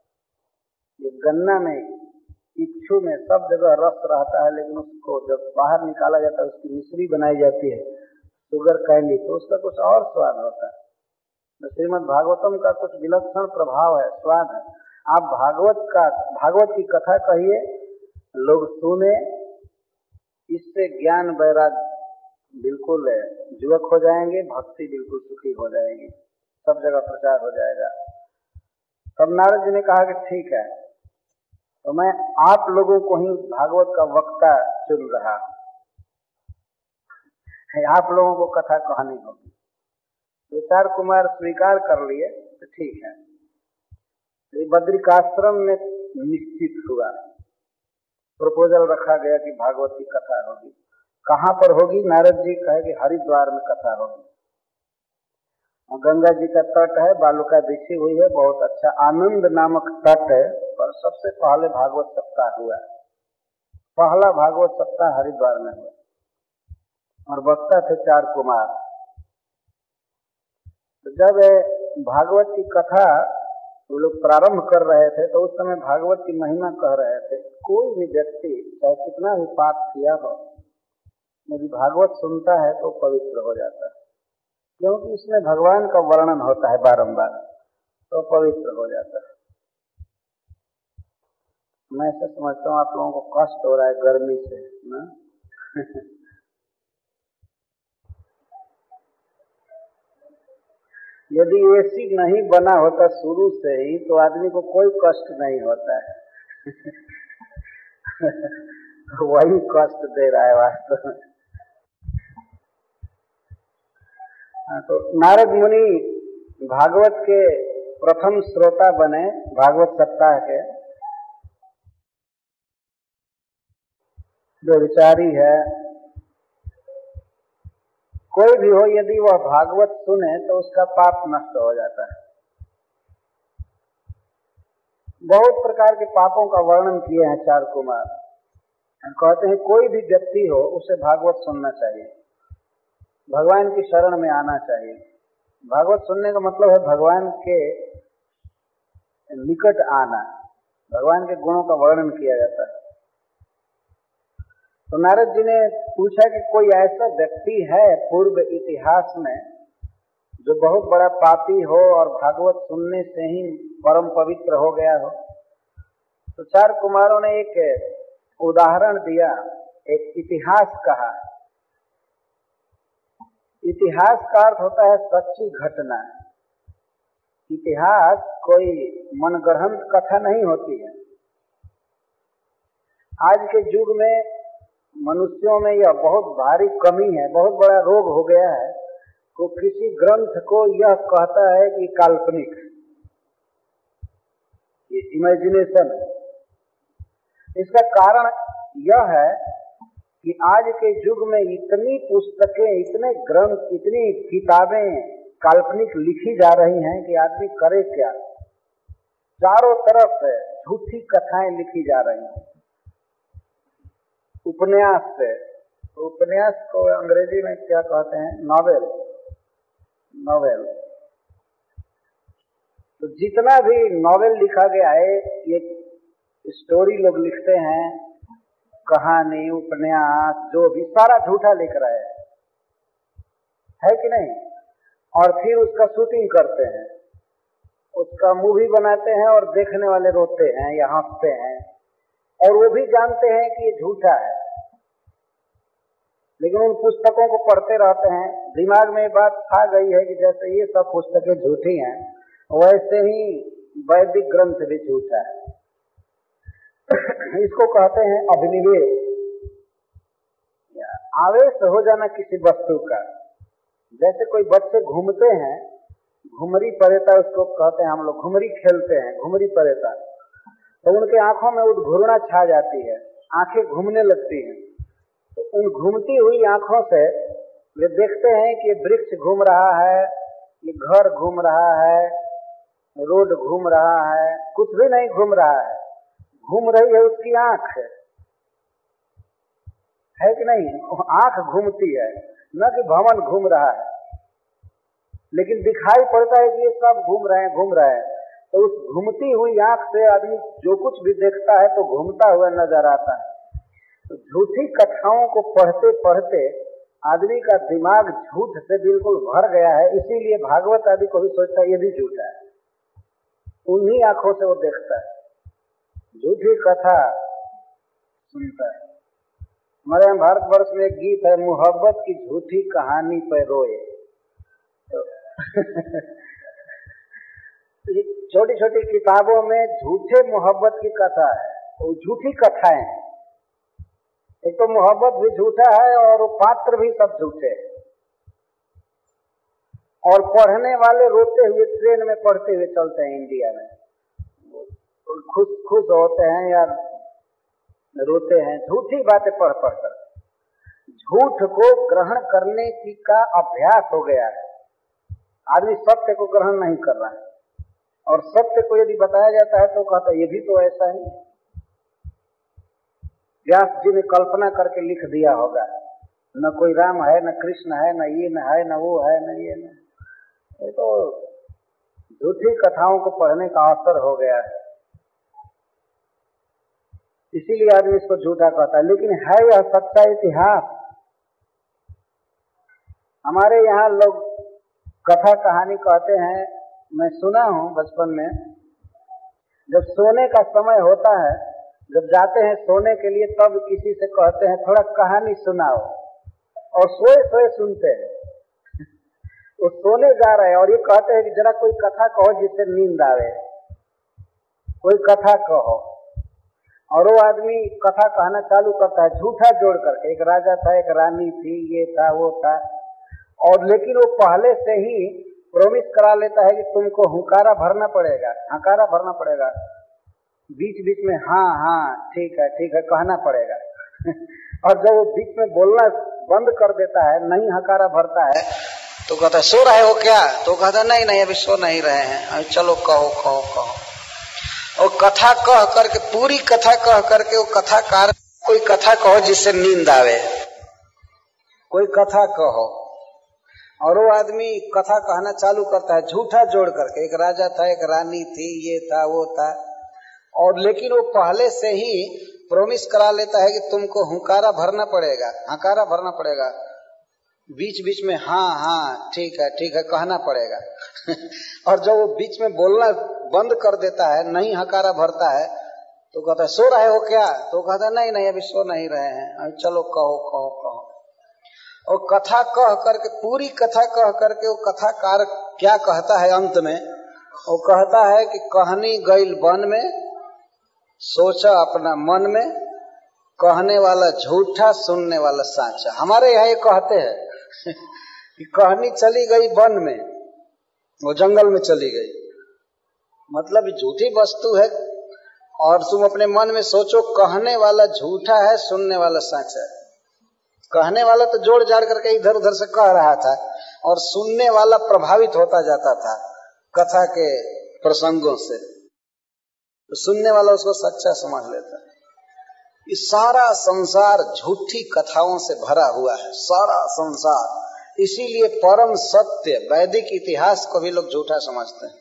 ये गन्ना में, इच्छू में सब जगह रस रहता है, लेकिन उसको जब बाहर निकाला जाता है, उसकी मिश्री बनाई जाती है, शुगर कैंडी, तो उसका कुछ और स्वाद होता है। तो श्रीमद् भागवतम का कुछ विलक्षण प्रभाव है, स्वाद है। आप भागवत की कथा कहिए, लोग सुने, इससे ज्ञान वैराग्य बिल्कुल युवक हो जाएंगे, भक्ति बिल्कुल सुखी हो जाएगी, सब जगह प्रचार हो जाएगा। तब नारद जी ने कहा कि ठीक है, तो मैं आप लोगों को ही भागवत का वक्ता चुन रहा हूं, आप लोगों को कथा कहनी होगी। तो चार कुमार स्वीकार कर लिए, तो ठीक है। तो बद्रिकाश्रम में निश्चित हुआ, प्रपोजल रखा गया कि भागवत की कथा होगी। कहाँ पर होगी? नारद जी कहे कि हरिद्वार में कथा होगी। गंगा जी का तट है, बालुका बिछी हुई है, बहुत अच्छा आनंद नामक तट है, पर सबसे पहले भागवत सप्ताह हुआ। पहला भागवत सप्ताह हरिद्वार में हुआ और वक्ता थे चार कुमार। तो जब भागवत की कथा वो लोग प्रारंभ कर रहे थे तो उस समय भागवत की महिमा कह रहे थे। कोई भी व्यक्ति चाहे कितना भी पाप किया हो, यदि भागवत सुनता है तो पवित्र हो जाता है, क्योंकि इसमें भगवान का वर्णन होता है बारंबार, तो पवित्र हो जाता है। मैं ऐसा समझता हूँ आप लोगों को कष्ट हो रहा है गर्मी से ना? यदि एसी नहीं बना होता शुरू से ही तो आदमी को कोई कष्ट नहीं होता है। वही कष्ट दे रहा है वास्तव में। तो नारद मुनि भागवत के प्रथम श्रोता बने, भागवत सप्ताह के। जो विचारी है, कोई भी हो, यदि वह भागवत सुने तो उसका पाप नष्ट हो जाता है। बहुत प्रकार के पापों का वर्णन किए हैं चार कुमार। कहते हैं कोई भी व्यक्ति हो उसे भागवत सुनना चाहिए, भगवान की शरण में आना चाहिए। भागवत सुनने का मतलब है भगवान के निकट आना, भगवान के गुणों का वर्णन किया जाता है। तो नारद जी ने पूछा कि कोई ऐसा व्यक्ति है पूर्व इतिहास में जो बहुत बड़ा पापी हो और भागवत सुनने से ही परम पवित्र हो गया हो? तो चार कुमारों ने एक उदाहरण दिया, एक इतिहास कहा। इतिहास का अर्थ होता है सच्ची घटना। इतिहास कोई मनगढ़ंत कथा नहीं होती है। आज के युग में मनुष्यों में यह बहुत भारी कमी है, बहुत बड़ा रोग हो गया है। तो किसी ग्रंथ को यह कहता है कि काल्पनिक, ये इमेजिनेशन है। इसका कारण यह है कि आज के युग में इतनी पुस्तकें, इतने ग्रंथ, इतनी किताबें काल्पनिक लिखी जा रही हैं कि आदमी करे क्या। चारों तरफ झूठी कथाएं लिखी जा रही हैं, उपन्यास से, उपन्यास को अंग्रेजी में क्या कहते हैं? नॉवेल। नॉवेल तो जितना भी नॉवेल लिखा गया है, ये स्टोरी लोग लिखते हैं, कहानी, उपन्यास, जो भी सारा झूठा लिख रहे है कि नहीं? और फिर उसका शूटिंग करते हैं, उसका मूवी बनाते हैं और देखने वाले रोते हैं या हंसते हैं, और वो भी जानते हैं कि ये झूठा है, लेकिन उन पुस्तकों को पढ़ते रहते हैं। दिमाग में बात आ गई है कि जैसे ये सब पुस्तकें झूठी हैं, वैसे ही वैदिक ग्रंथ भी झूठा है। इसको कहते हैं अभिनिवेश, आवेश हो जाना किसी वस्तु का। जैसे कोई बच्चे घूमते हैं, घुमरी परेता उसको कहते हैं हम लोग, घुमरी खेलते हैं, घुमरी परेता, तो उनके आंखों में उद्घूर्णा छा जाती है, आंखें घूमने लगती हैं। तो उन घूमती हुई आंखों से वे देखते हैं कि वृक्ष घूम रहा है, ये घर घूम रहा है, रोड घूम रहा है, कुछ भी नहीं घूम रहा है, घूम रही है उसकी आंख, है कि नहीं? आंख घूमती है, न कि भवन घूम रहा है, लेकिन दिखाई पड़ता है कि ये सब घूम रहे हैं। तो उस घूमती हुई आंख से आदमी जो कुछ भी देखता है तो घूमता हुआ नजर आता है। तो झूठी कथाओं को पढ़ते पढ़ते आदमी का दिमाग झूठ से बिल्कुल भर गया है, इसीलिए भागवत आदि को भी सोचता है ये भी झूठा है, उन्हीं आंखों से वो देखता है, झूठी कथा सुनता है। हमारे यहाँ भारतवर्ष में एक गीत है, मोहब्बत की झूठी कहानी पर रोए। छोटी छोटी किताबों में झूठे मोहब्बत की कथा है, वो झूठी कथाएं हैं। एक तो मोहब्बत भी झूठा है और वो पात्र भी सब झूठे हैं, और पढ़ने वाले रोते हुए ट्रेन में पढ़ते हुए चलते हैं इंडिया में, खुश होते हैं या रोते हैं, झूठी बातें पढ़ कर। झूठ को ग्रहण करने की का अभ्यास हो गया है, आदमी सत्य को ग्रहण नहीं कर रहा है, और सत्य को यदि बताया जाता है तो कहता है ये भी तो ऐसा ही। व्यास जी ने कल्पना करके लिख दिया होगा, न कोई राम है, न कृष्ण है, न ये न है, न वो है, न ये न, ये तो झूठी कथाओं को पढ़ने का अवसर हो गया है, इसीलिए आदमी इसको झूठा कहता है। लेकिन है यह सच्चा इतिहास। हमारे यहाँ लोग कथा कहानी कहते हैं, मैं सुना हूँ बचपन में, जब सोने का समय होता है, जब जाते हैं सोने के लिए, तब किसी से कहते हैं थोड़ा कहानी सुनाओ, और सोए सोए सुनते हैं। वो सोने जा रहे हैं और ये कहते हैं कि जरा कोई कथा कहो जिससे नींद आवे, कोई कथा कहो, और वो आदमी कथा कहना चालू करता है झूठा जोड़ करके, एक राजा था, एक रानी थी, ये था वो था, और लेकिन वो पहले से ही प्रॉमिस करा लेता है कि तुमको हुंकारा भरना पड़ेगा, हकारा भरना पड़ेगा, बीच बीच में हाँ ठीक है कहना पड़ेगा। और जब वो बीच में बोलना बंद कर देता है, नहीं हकारा भरता है, तो कहता है सो रहे हो क्या? तो कहता नहीं अभी सो नहीं रहे हैं, चलो कहो। और कथा कह करके, पूरी कथा कह करके वो कथाकार, कोई कथा कहो जिससे नींद आवे, कोई कथा कहो, और वो आदमी कथा कहना चालू करता है झूठा जोड़ करके, एक राजा था, एक रानी थी, ये था वो था, और लेकिन वो पहले से ही प्रॉमिस करा लेता है कि तुमको हुंकारा भरना पड़ेगा, हकारा भरना पड़ेगा, बीच बीच में हाँ ठीक है कहना पड़ेगा। और जब वो बीच में बोलना बंद कर देता है, नहीं हकारा भरता है, तो कहता है सो रहे हो क्या? तो कहता है नहीं अभी सो नहीं रहे हैं, चलो कहो। और कथा कह करके, पूरी कथा कह करके वो कथाकार क्या कहता है अंत में? वो कहता है कि कहनी गईल वन में, सोचा अपना मन में, कहने वाला झूठा, सुनने वाला साचा। हमारे यहाँ ये कहते हैं कि कहानी चली गई वन में, वो जंगल में चली गई, मतलब झूठी वस्तु है, और तुम अपने मन में सोचो कहने वाला झूठा है, सुनने वाला साचा है। कहने वाला तो जोड़ जाड़ करके इधर उधर से कह रहा था, और सुनने वाला प्रभावित होता जाता था कथा के प्रसंगों से, तो सुनने वाला उसको सच्चा समझ लेता। ये सारा संसार झूठी कथाओं से भरा हुआ है, सारा संसार। इसीलिए परम सत्य वैदिक इतिहास को भी लोग झूठा समझते हैं,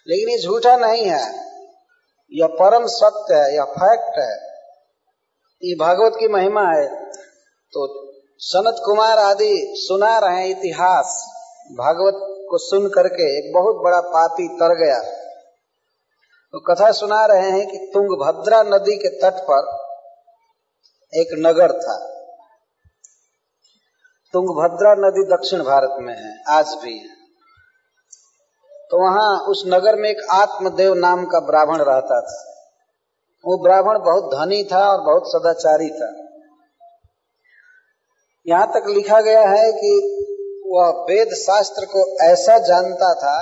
लेकिन ये झूठा नहीं है, यह परम सत्य है, यह फैक्ट है, ये भागवत की महिमा है। तो सनत कुमार आदि सुना रहे हैं इतिहास, भागवत को सुन करके एक बहुत बड़ा पापी तर गया। तो कथा सुना रहे हैं कि तुंगभद्रा नदी के तट पर एक नगर था। तुंगभद्रा नदी दक्षिण भारत में है, आज भी है। तो वहां उस नगर में एक आत्मदेव नाम का ब्राह्मण रहता था। वो ब्राह्मण बहुत धनी था और बहुत सदाचारी था। यहां तक लिखा गया है कि वह वेद शास्त्र को ऐसा जानता था,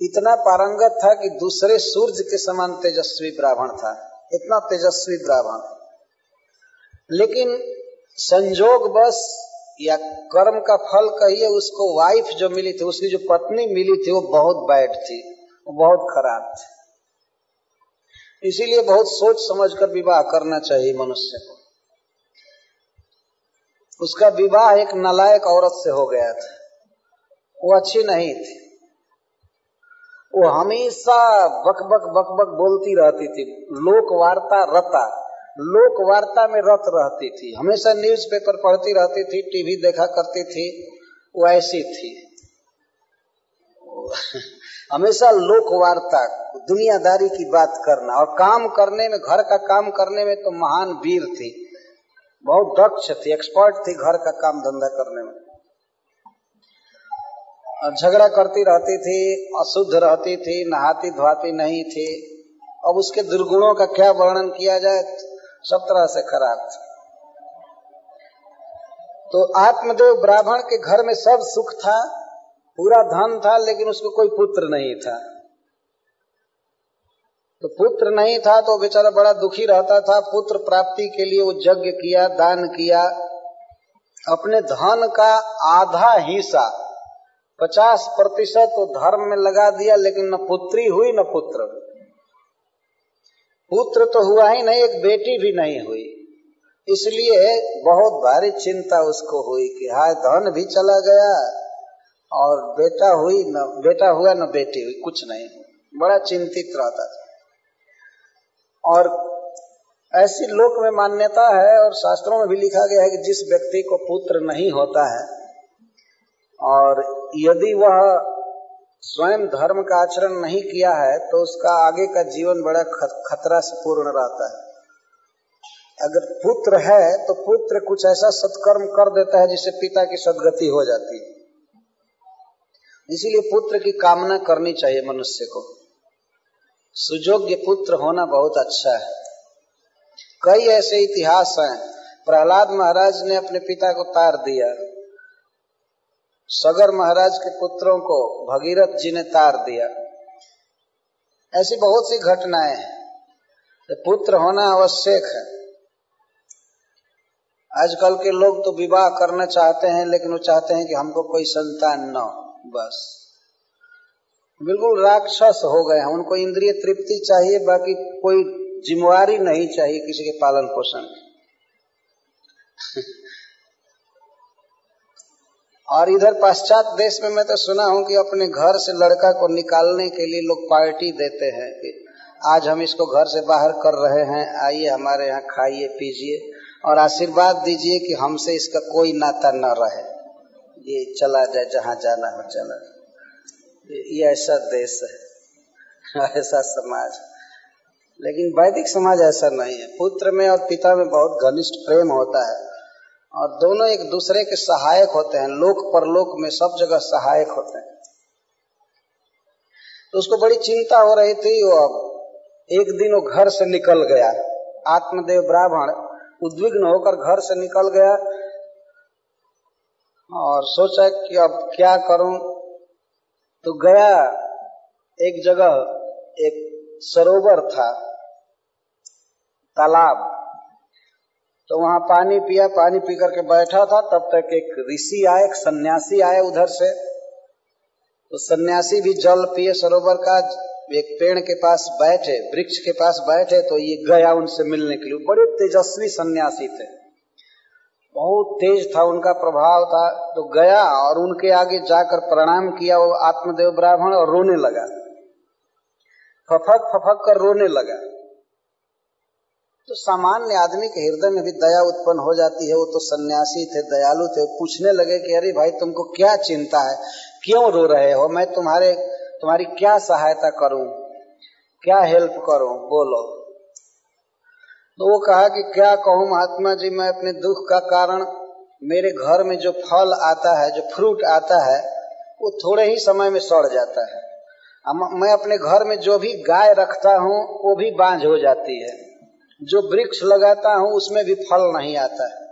इतना पारंगत था कि दूसरे सूर्य के समान तेजस्वी ब्राह्मण था, इतना तेजस्वी ब्राह्मण। लेकिन संजोग बस या कर्म का फल कहिए, उसको वाइफ जो मिली थी, उसकी जो पत्नी मिली थी, वो बहुत बैड थी, वो बहुत खराब थी। इसीलिए बहुत सोच समझकर विवाह करना चाहिए मनुष्य को। उसका विवाह एक नालायक औरत से हो गया था, वो अच्छी नहीं थी, वो हमेशा बक बक बोलती रहती थी, लोक वार्ता में रत रहती थी, हमेशा न्यूज़पेपर पढ़ती रहती थी, टीवी देखा करती थी, वो ऐसी थी। हमेशा लोक वार्ता, दुनियादारी की बात करना, और काम करने में, घर का काम करने में तो महान वीर थी, बहुत दक्ष थी, एक्सपर्ट थी घर का काम धंधा करने में। झगड़ा करती रहती थी, अशुद्ध रहती थी, नहाती धोती नहीं थी। अब उसके दुर्गुणों का क्या वर्णन किया जाए, सब तरह से खराब थी। तो आत्मदेव ब्राह्मण के घर में सब सुख था, पूरा धन था, लेकिन उसको कोई पुत्र नहीं था। तो पुत्र नहीं था तो बेचारा बड़ा दुखी रहता था। पुत्र प्राप्ति के लिए वो यज्ञ किया, दान किया, अपने धन का आधा हिस्सा 50% तो धर्म में लगा दिया, लेकिन न पुत्री हुई न पुत्र। पुत्र तो हुआ ही नहीं, एक बेटी भी नहीं हुई। इसलिए बहुत भारी चिंता उसको हुई कि हाय, धन भी चला गया और बेटा हुआ न बेटी हुई, कुछ नहीं। बड़ा चिंतित रहता था। और ऐसी लोक में मान्यता है और शास्त्रों में भी लिखा गया है कि जिस व्यक्ति को पुत्र नहीं होता है और यदि वह स्वयं धर्म का आचरण नहीं किया है तो उसका आगे का जीवन बड़ा खतरा से पूर्ण रहता है। अगर पुत्र है तो पुत्र कुछ ऐसा सत्कर्म कर देता है जिससे पिता की सद्गति हो जाती है। इसीलिए पुत्र की कामना करनी चाहिए मनुष्य को। सुयोग्य पुत्र होना बहुत अच्छा है। कई ऐसे इतिहास हैं। प्रहलाद महाराज ने अपने पिता को तार दिया, सगर महाराज के पुत्रों को भगीरथ जी ने तार दिया। ऐसी बहुत सी घटनाएं हैं। पुत्र होना आवश्यक है। आजकल के लोग तो विवाह करना चाहते हैं, लेकिन वो चाहते हैं कि हमको कोई संतान न हो, बस बिल्कुल राक्षस हो गए हैं। उनको इंद्रिय तृप्ति चाहिए, बाकी कोई जिम्मेवारी नहीं चाहिए किसी के पालन पोषण की। और इधर पाश्चात देश में मैं तो सुना हूं कि अपने घर से लड़का को निकालने के लिए लोग पार्टी देते हैं कि आज हम इसको घर से बाहर कर रहे हैं, आइए हमारे यहाँ खाइए पीजिए और आशीर्वाद दीजिए कि हमसे इसका कोई नाता न रहे, ये चला जाए जहां जाना हो चला जाए। ये ऐसा देश है, ऐसा समाज। लेकिन वैदिक समाज ऐसा नहीं है। पुत्र में और पिता में बहुत घनिष्ठ प्रेम होता है और दोनों एक दूसरे के सहायक होते हैं। लोक परलोक में सब जगह सहायक होते हैं। तो उसको बड़ी चिंता हो रही थी। वो एक दिन वो घर से निकल गया। आत्मदेव ब्राह्मण उद्विग्न होकर घर से निकल गया और सोचा कि अब क्या करूं। तो गया एक जगह, एक सरोवर था, तालाब। तो वहां पानी पिया, पानी पी करके बैठा था। तब तक एक ऋषि आए, एक सन्यासी आए उधर से। तो सन्यासी भी जल पिए सरोवर का, एक पेड़ के पास बैठे, वृक्ष के पास बैठे, तो ये गया उनसे मिलने के लिए। बड़े तेजस्वी सन्यासी थे, बहुत तेज था उनका प्रभाव था। तो गया और उनके आगे जाकर प्रणाम किया वो आत्मदेव ब्राह्मण, और रोने लगा, फफक फफक कर रोने लगा। तो सामान्य आदमी के हृदय में भी दया उत्पन्न हो जाती है। वो तो सन्यासी थे, दयालु थे। पूछने लगे कि अरे भाई, तुमको क्या चिंता है, क्यों रो रहे हो, मैं तुम्हारी क्या सहायता करूं, क्या हेल्प करूं, बोलो। तो वो कहा कि क्या कहूं महात्मा जी, मैं अपने दुख का कारण, मेरे घर में जो फल आता है, जो फ्रूट आता है, वो थोड़े ही समय में सड़ जाता है। मैं अपने घर में जो भी गाय रखता हूँ वो भी बांझ हो जाती है, जो वृक्ष लगाता हूँ उसमें भी फल नहीं आता है।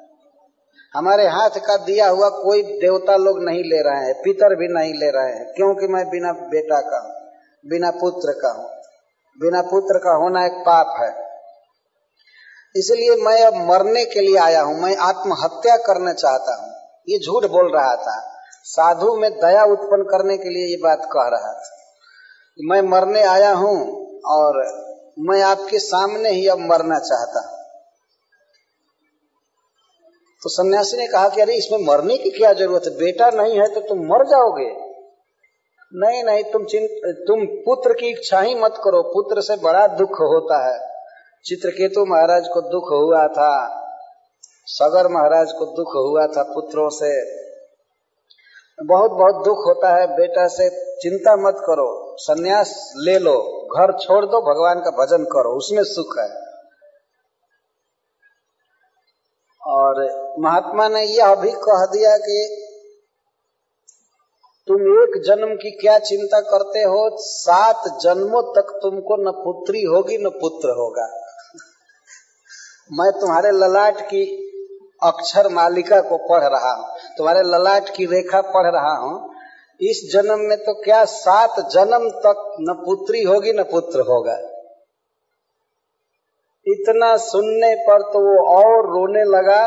हमारे हाथ का दिया हुआ कोई देवता लोग नहीं ले रहे हैं, पितर भी नहीं ले रहे हैं, क्योंकि मैं बिना बेटा का हूँ, बिना पुत्र का हूँ। बिना पुत्र का होना एक पाप है। इसलिए मैं अब मरने के लिए आया हूँ, मैं आत्महत्या करना चाहता हूँ। ये झूठ बोल रहा था, साधु में दया उत्पन्न करने के लिए ये बात कह रहा था। मैं मरने आया हूँ और मैं आपके सामने ही अब मरना चाहता हूं। तो सन्यासी ने कहा कि अरे इसमें मरने की क्या जरूरत है, बेटा नहीं है तो तुम मर जाओगे। नहीं नहीं, तुम पुत्र की इच्छा ही मत करो, पुत्र से बड़ा दुख होता है। चित्रकेतु महाराज को दुख हुआ था, सगर महाराज को दुख हुआ था, पुत्रों से बहुत बहुत दुख होता है। बेटा से चिंता मत करो, सन्यास ले लो, घर छोड़ दो, भगवान का भजन करो, उसमें सुख है। और महात्मा ने यह भी कह दिया कि तुम एक जन्म की क्या चिंता करते हो, 7 जन्मों तक तुमको न पुत्री होगी न पुत्र होगा। मैं तुम्हारे ललाट की अक्षर मालिका को पढ़ रहा हूँ, तुम्हारे ललाट की रेखा पढ़ रहा हूँ। इस जन्म में तो क्या 7 जन्म तक न पुत्री होगी न पुत्र होगा। इतना सुनने पर तो वो और रोने लगा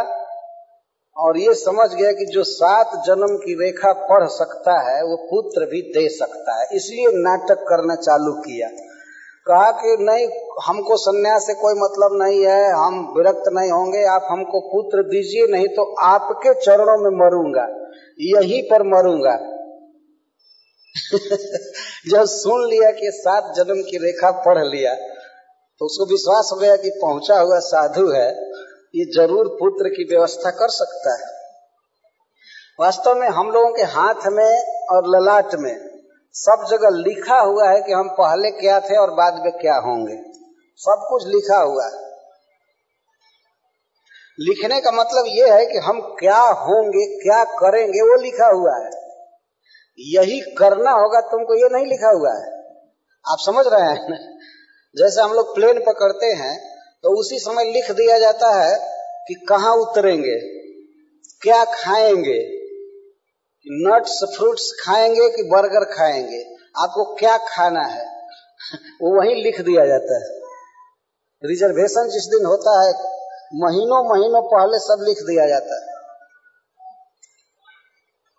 और ये समझ गया कि जो 7 जन्म की रेखा पढ़ सकता है वो पुत्र भी दे सकता है। इसलिए नाटक करना चालू किया। कहा कि नहीं, हमको सन्यास से कोई मतलब नहीं है, हम विरक्त नहीं होंगे, आप हमको पुत्र दीजिए, नहीं तो आपके चरणों में मरूंगा, यहीं पर मरूंगा। जब सुन लिया कि 7 जन्म की रेखा पढ़ लिया तो उसको विश्वास हो गया कि पहुंचा हुआ साधु है, ये जरूर पुत्र की व्यवस्था कर सकता है। वास्तव में हम लोगों के हाथ में और ललाट में सब जगह लिखा हुआ है कि हम पहले क्या थे और बाद में क्या होंगे, सब कुछ लिखा हुआ है। लिखने का मतलब ये है कि हम क्या होंगे, क्या करेंगे, वो लिखा हुआ है। यही करना होगा तुमको, ये नहीं लिखा हुआ है। आप समझ रहे हैं ना? जैसे हम लोग प्लेन पकड़ते हैं तो उसी समय लिख दिया जाता है कि कहाँ उतरेंगे, क्या खाएंगे, नट्स फ्रूट्स खाएंगे कि बर्गर खाएंगे, आपको क्या खाना है, वो वहीं लिख दिया जाता है। रिजर्वेशन जिस दिन होता है महीनों महीनों पहले सब लिख दिया जाता है।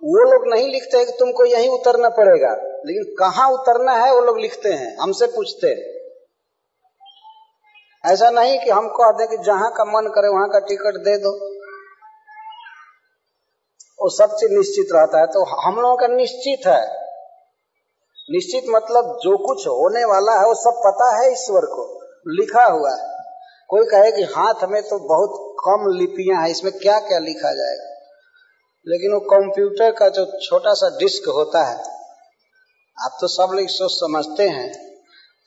वो लोग नहीं लिखते हैं कि तुमको यहीं उतरना पड़ेगा, लेकिन कहाँ उतरना है वो लोग लिखते हैं, हमसे पूछते हैं। ऐसा नहीं कि हम कह दें कि जहां का मन करे वहां का टिकट दे दो, वो सब चीज निश्चित रहता है। तो हम लोगों का निश्चित है। निश्चित मतलब जो कुछ होने वाला है वो सब पता है, ईश्वर को लिखा हुआ है। कोई कहे कि हाथ में तो बहुत कम लिपियां हैं, इसमें क्या क्या लिखा जाएगा, लेकिन वो कंप्यूटर का जो छोटा सा डिस्क होता है, आप तो सब लोग सोच समझते हैं,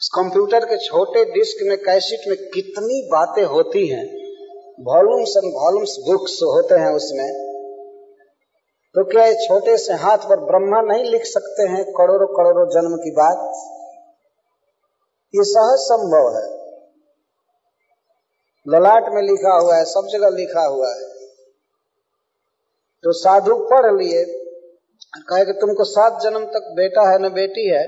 उस कंप्यूटर के छोटे डिस्क में, कैसेट में कितनी बातें होती हैं, वॉल्यूम्स एंड वॉल्यूम्स बुक्स होते हैं उसमें। तो क्या ये छोटे से हाथ पर ब्रह्मा नहीं लिख सकते हैं करोड़ों करोड़ों जन्म की बात? ये सहज संभव है। ललाट में लिखा हुआ है, सब जगह लिखा हुआ है। तो साधु पढ़ लिए, कहे कि तुमको 7 जन्म तक बेटा है न बेटी है,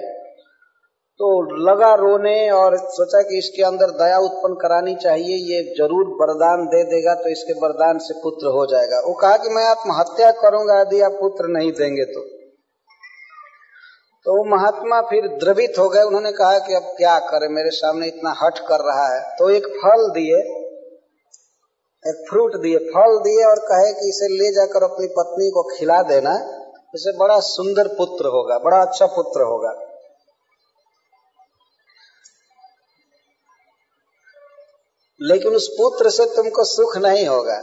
तो लगा रोने और सोचा कि इसके अंदर दया उत्पन्न करानी चाहिए, ये जरूर वरदान दे देगा तो इसके वरदान से पुत्र हो जाएगा। वो कहा कि मैं आत्महत्या करूंगा यदि आप पुत्र नहीं देंगे तो। तो वो महात्मा फिर द्रवित हो गए। उन्होंने कहा कि अब क्या करें, मेरे सामने इतना हठ कर रहा है। तो एक फल दिए, एक फ्रूट दिए, फल दिए और कहे कि इसे ले जाकर अपनी पत्नी को खिला देना, इसे बड़ा सुंदर पुत्र होगा, बड़ा अच्छा पुत्र होगा। लेकिन उस पुत्र से तुमको सुख नहीं होगा।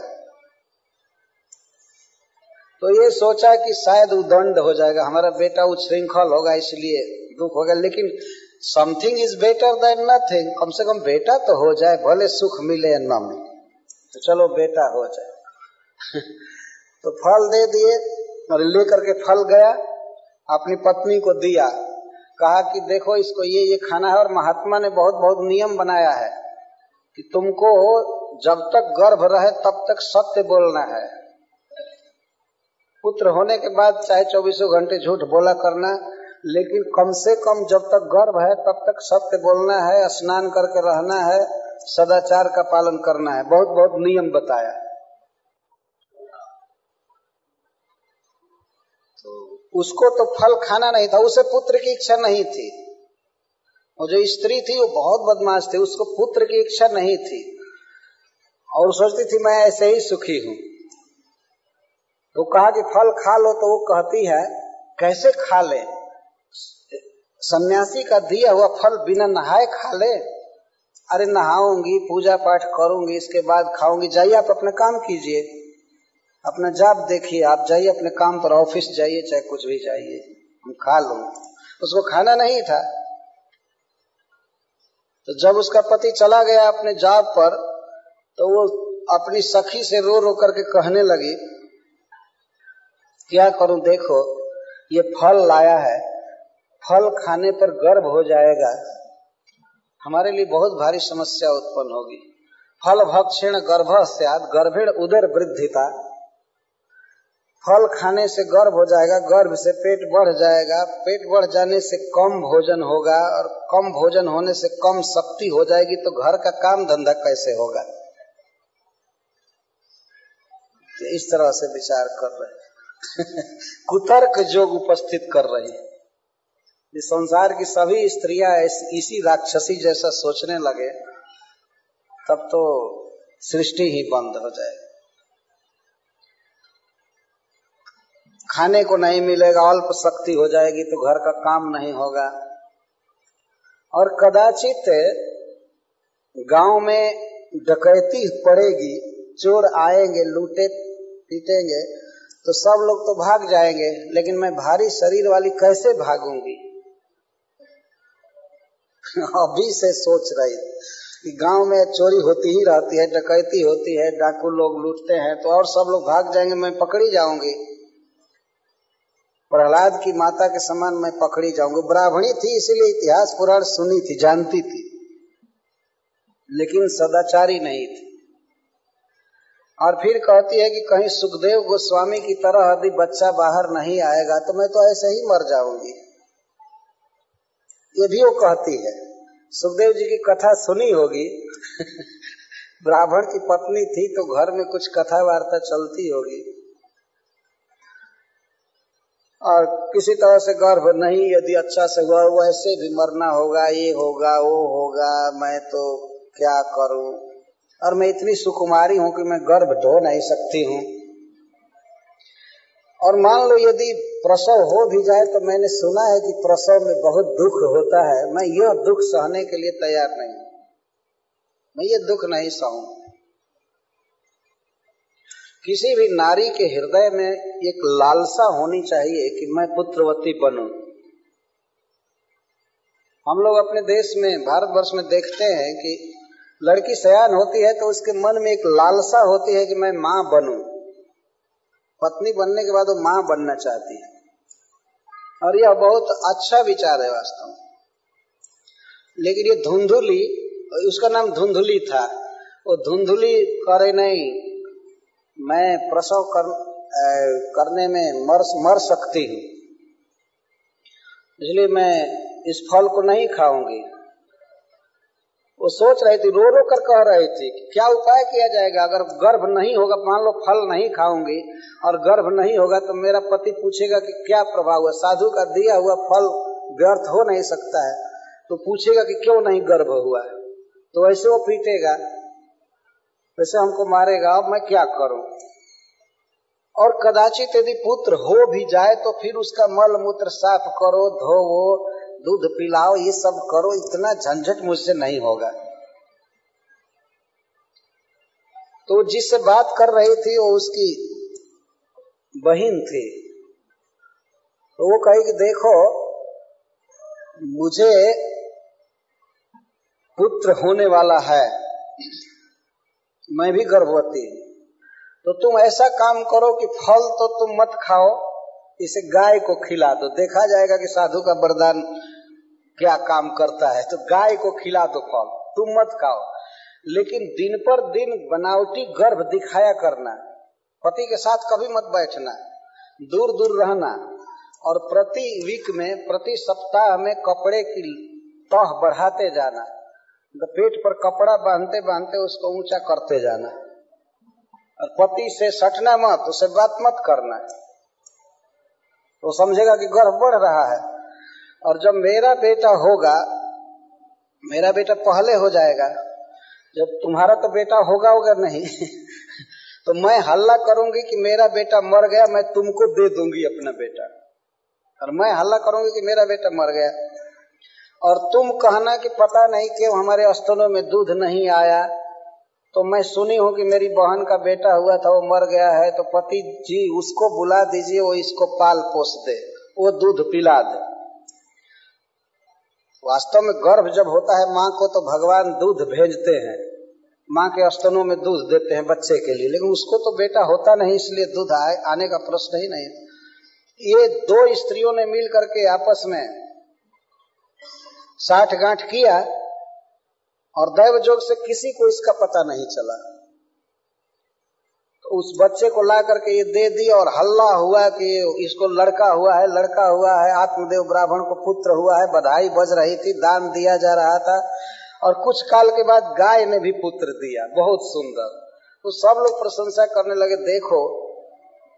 तो ये सोचा कि शायद उदंड हो जाएगा, हमारा बेटा उच्छृंखल होगा, इसलिए दुख होगा। लेकिन something is better than nothing, कम से कम बेटा तो हो जाए, भले सुख मिले या न मिले, तो चलो बेटा हो जाए। तो फल दे दिए और लेकर के फल गया, अपनी पत्नी को दिया, कहा कि देखो इसको ये खाना है। और महात्मा ने बहुत बहुत नियम बनाया है कि तुमको जब तक गर्भ रहे तब तक सत्य बोलना है। पुत्र होने के बाद चाहे 24 घंटे झूठ बोला करना, लेकिन कम से कम जब तक गर्भ है तब तक सत्य बोलना है, स्नान करके रहना है, सदाचार का पालन करना है। बहुत बहुत नियम बताया। तो उसको तो फल खाना नहीं था, उसे पुत्र की इच्छा नहीं थी। और जो स्त्री थी वो बहुत बदमाश थी, उसको पुत्र की इच्छा नहीं थी और सोचती थी मैं ऐसे ही सुखी हूं। तो कहा कि फल खा लो, तो वो कहती है कैसे खा ले, सन्यासी का दिया हुआ फल बिना नहाए खा ले? अरे नहाऊंगी, पूजा पाठ करूंगी, इसके बाद खाऊंगी। जाइए आप अपना काम कीजिए, अपना जाप देखिए, आप जाइए अपने काम पर, ऑफिस जाइए, चाहे कुछ भी जाइए, हम खा लूंगी। उसको खाना नहीं था। तो जब उसका पति चला गया अपने जॉब पर, तो वो अपनी सखी से रो रो करके कहने लगी क्या करूं, देखो ये फल लाया है, फल खाने पर गर्भ हो जाएगा, हमारे लिए बहुत भारी समस्या उत्पन्न होगी। फल भक्षेण गर्भः स्यात् गर्भेण उदर वृद्धिता। फल खाने से गर्भ हो जाएगा, गर्भ से पेट बढ़ जाएगा, पेट बढ़ जाने से कम भोजन होगा और कम भोजन होने से कम शक्ति हो जाएगी, तो घर का काम धंधा कैसे होगा। इस तरह से विचार कर रहे कुतर्क जोग उपस्थित कर रही है। इस संसार की सभी स्त्रियां इसी राक्षसी जैसा सोचने लगे तब तो सृष्टि ही बंद हो जाएगी। खाने को नहीं मिलेगा, अल्प शक्ति हो जाएगी, तो घर का काम नहीं होगा। और कदाचित गांव में डकैती पड़ेगी, चोर आएंगे, लूटे पीटेंगे, तो सब लोग तो भाग जाएंगे, लेकिन मैं भारी शरीर वाली कैसे भागूंगी। अभी से सोच रही कि गांव में चोरी होती ही रहती है, डकैती होती है, डाकू लोग लूटते हैं, तो और सब लोग भाग जाएंगे, मैं पकड़ी जाऊंगी। प्रहलाद की माता के समान मैं पकड़ी जाऊंगी। ब्राह्मणी थी, इसीलिए इतिहास पुराण सुनी थी, जानती थी, लेकिन सदाचारी नहीं थी। और फिर कहती है कि कहीं सुखदेव गोस्वामी की तरह यदि बच्चा बाहर नहीं आएगा तो मैं तो ऐसे ही मर जाऊंगी। ये भी वो कहती है। सुखदेव जी की कथा सुनी होगी। ब्राह्मण की पत्नी थी तो घर में कुछ कथा वार्ता चलती होगी, और किसी तरह से गर्भ नहीं यदि अच्छा से हुआ, वैसे भी मरना होगा, ये होगा वो होगा, मैं तो क्या करूं, और मैं इतनी सुकुमारी हूं कि मैं गर्भ ढो नहीं सकती हूं। और मान लो यदि प्रसव हो भी जाए तो मैंने सुना है कि प्रसव में बहुत दुख होता है, मैं यह दुख सहने के लिए तैयार नहीं, मैं ये दुख नहीं सहूं। किसी भी नारी के हृदय में एक लालसा होनी चाहिए कि मैं पुत्रवती बनूं। हम लोग अपने देश में, भारतवर्ष में देखते हैं कि लड़की सयान होती है तो उसके मन में एक लालसा होती है कि मैं मां बनूं। पत्नी बनने के बाद वो मां बनना चाहती है, और यह बहुत अच्छा विचार है वास्तव में। लेकिन ये धुंधुली, उसका नाम धुंधुली था, वो धुंधुली करे नहीं, मैं प्रसव करने में मर सकती हूँ, इसलिए मैं इस फल को नहीं खाऊंगी। वो सोच रही थी, रो रो कर कह रही थी कि क्या उपाय किया जाएगा, अगर गर्भ नहीं होगा, मान लो फल नहीं खाऊंगी और गर्भ नहीं होगा तो मेरा पति पूछेगा कि क्या प्रभाव हुआ, साधु का दिया हुआ फल व्यर्थ हो नहीं सकता है, तो पूछेगा कि क्यों नहीं गर्भ हुआ, तो वैसे वो पीटेगा, वैसे हमको मारेगा, अब मैं क्या करूं। और कदाचित यदि पुत्र हो भी जाए तो फिर उसका मल मूत्र साफ करो, धोवो, दूध पिलाओ, ये सब करो, इतना झंझट मुझसे नहीं होगा। तो जिससे बात कर रही थी वो उसकी बहन थी, तो वो कही कि देखो मुझे पुत्र होने वाला है, मैं भी गर्भवती हूं, तो तुम ऐसा काम करो कि फल तो तुम मत खाओ, इसे गाय को खिला दो, देखा जाएगा कि साधु का वरदान क्या काम करता है। तो गाय को खिला दो फल, तुम मत खाओ, लेकिन दिन पर दिन बनावटी गर्भ दिखाया करना, पति के साथ कभी मत बैठना, दूर दूर रहना, और प्रति वीक में, प्रति सप्ताह में कपड़े की तह बढ़ाते जाना, तो पेट पर कपड़ा बांधते बांधते उसको ऊंचा करते जाना, और पति से सटना मत, उससे बात मत करना, तो समझेगा कि गर्भ बढ़ रहा है। और जब मेरा बेटा होगा, मेरा बेटा पहले हो जाएगा, जब तुम्हारा तो बेटा होगा नहीं तो मैं हल्ला करूंगी कि मेरा बेटा मर गया, मैं तुमको दे दूंगी अपना बेटा, और मैं हल्ला करूंगी कि मेरा बेटा मर गया, और तुम कहना कि पता नहीं क्यों हमारे स्तनों में दूध नहीं आया, तो मैं सुनी हूं कि मेरी बहन का बेटा हुआ था, वो मर गया है, तो पति जी उसको बुला दीजिए, वो इसको पाल पोस दे, वो दूध पिला दे। वास्तव में गर्भ जब होता है माँ को, तो भगवान दूध भेजते हैं, माँ के स्तनों में दूध देते हैं बच्चे के लिए, लेकिन उसको तो बेटा होता नहीं, इसलिए दूध आने का प्रश्न ही नहीं। ये दो स्त्रियों ने मिल करके आपस में साठ गांठ किया, और दैव जोग से किसी को इसका पता नहीं चला, तो उस बच्चे को ला करके ये दे दी, और हल्ला हुआ कि इसको लड़का हुआ है, लड़का हुआ है, आत्मदेव ब्राह्मण को पुत्र हुआ है, बधाई बज रही थी, दान दिया जा रहा था, और कुछ काल के बाद गाय ने भी पुत्र दिया, बहुत सुंदर। तो सब लोग प्रशंसा करने लगे, देखो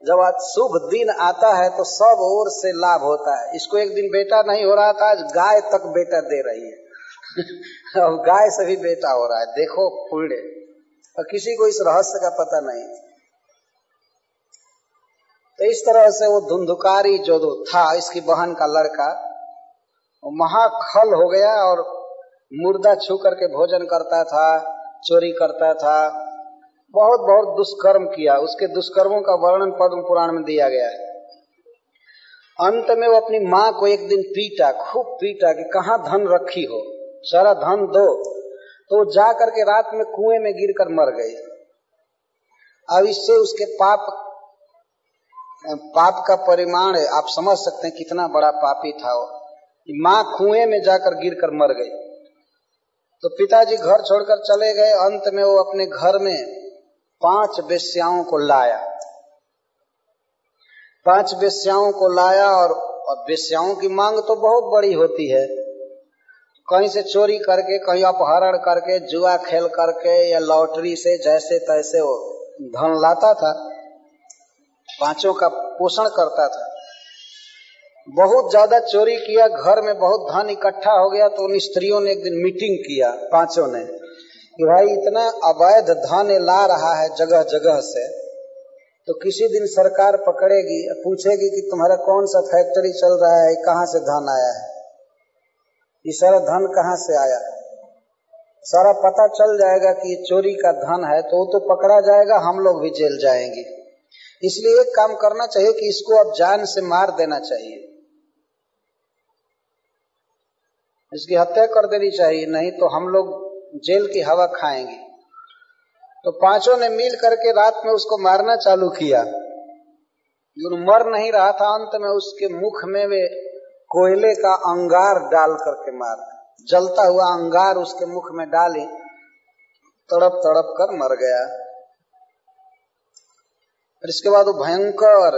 जब आज शुभ दिन आता है तो सब ओर से लाभ होता है। इसको एक दिन बेटा नहीं हो रहा था, आज गाय तक बेटा दे रही है अब गाय से भी बेटा हो रहा है, देखो पुण्य। और किसी को इस रहस्य का पता नहीं। तो इस तरह से वो धुंधुकारी जो था, इसकी बहन का लड़का, वो महाखल हो गया और मुर्दा छू करके भोजन करता था, चोरी करता था, बहुत बहुत दुष्कर्म किया। उसके दुष्कर्मों का वर्णन पद्म पुराण में दिया गया है। अंत में वो अपनी माँ को एक दिन पीटा, खूब पीटा कि कहाँ धन रखी हो, सारा धन दो। तो जा करके रात में कुएं में गिरकर मर गई। अब इससे उसके पाप का परिमाण आप समझ सकते हैं कितना बड़ा पापी था वो। माँ कुएं में जाकर गिरकर मर गई। तो पिताजी घर छोड़कर चले गए। अंत में वो अपने घर में 5 वेश्याओं को लाया। 5 वेश्याओं को लाया और वेश्याओं की मांग तो बहुत बड़ी होती है। कहीं से चोरी करके, कहीं अपहरण करके, जुआ खेल करके या लॉटरी से जैसे तैसे वो धन लाता था, 5 का पोषण करता था। बहुत ज्यादा चोरी किया, घर में बहुत धन इकट्ठा हो गया। तो उन स्त्रियों ने एक दिन मीटिंग किया, 5 ने, कि भाई इतना अवैध धन ला रहा है जगह जगह से, तो किसी दिन सरकार पकड़ेगी, पूछेगी कि तुम्हारा कौन सा फैक्ट्री चल रहा है, कहाँ से धन आया है, ये सारा धन कहाँ से आया। सारा पता चल जाएगा कि ये चोरी का धन है, तो वो तो पकड़ा जाएगा, हम लोग भी जेल जाएंगे। इसलिए एक काम करना चाहिए कि इसको अब जान से मार देना चाहिए, इसकी हत्या कर देनी चाहिए, नहीं तो हम लोग जेल की हवा खाएंगे। तो 5 ने मिल करके रात में उसको मारना चालू किया। मर नहीं रहा था। अंत में उसके मुख में वे कोयले का अंगार डाल करके मार, जलता हुआ अंगार उसके मुख में डाली, तड़प तड़प कर मर गया। और इसके बाद वो भयंकर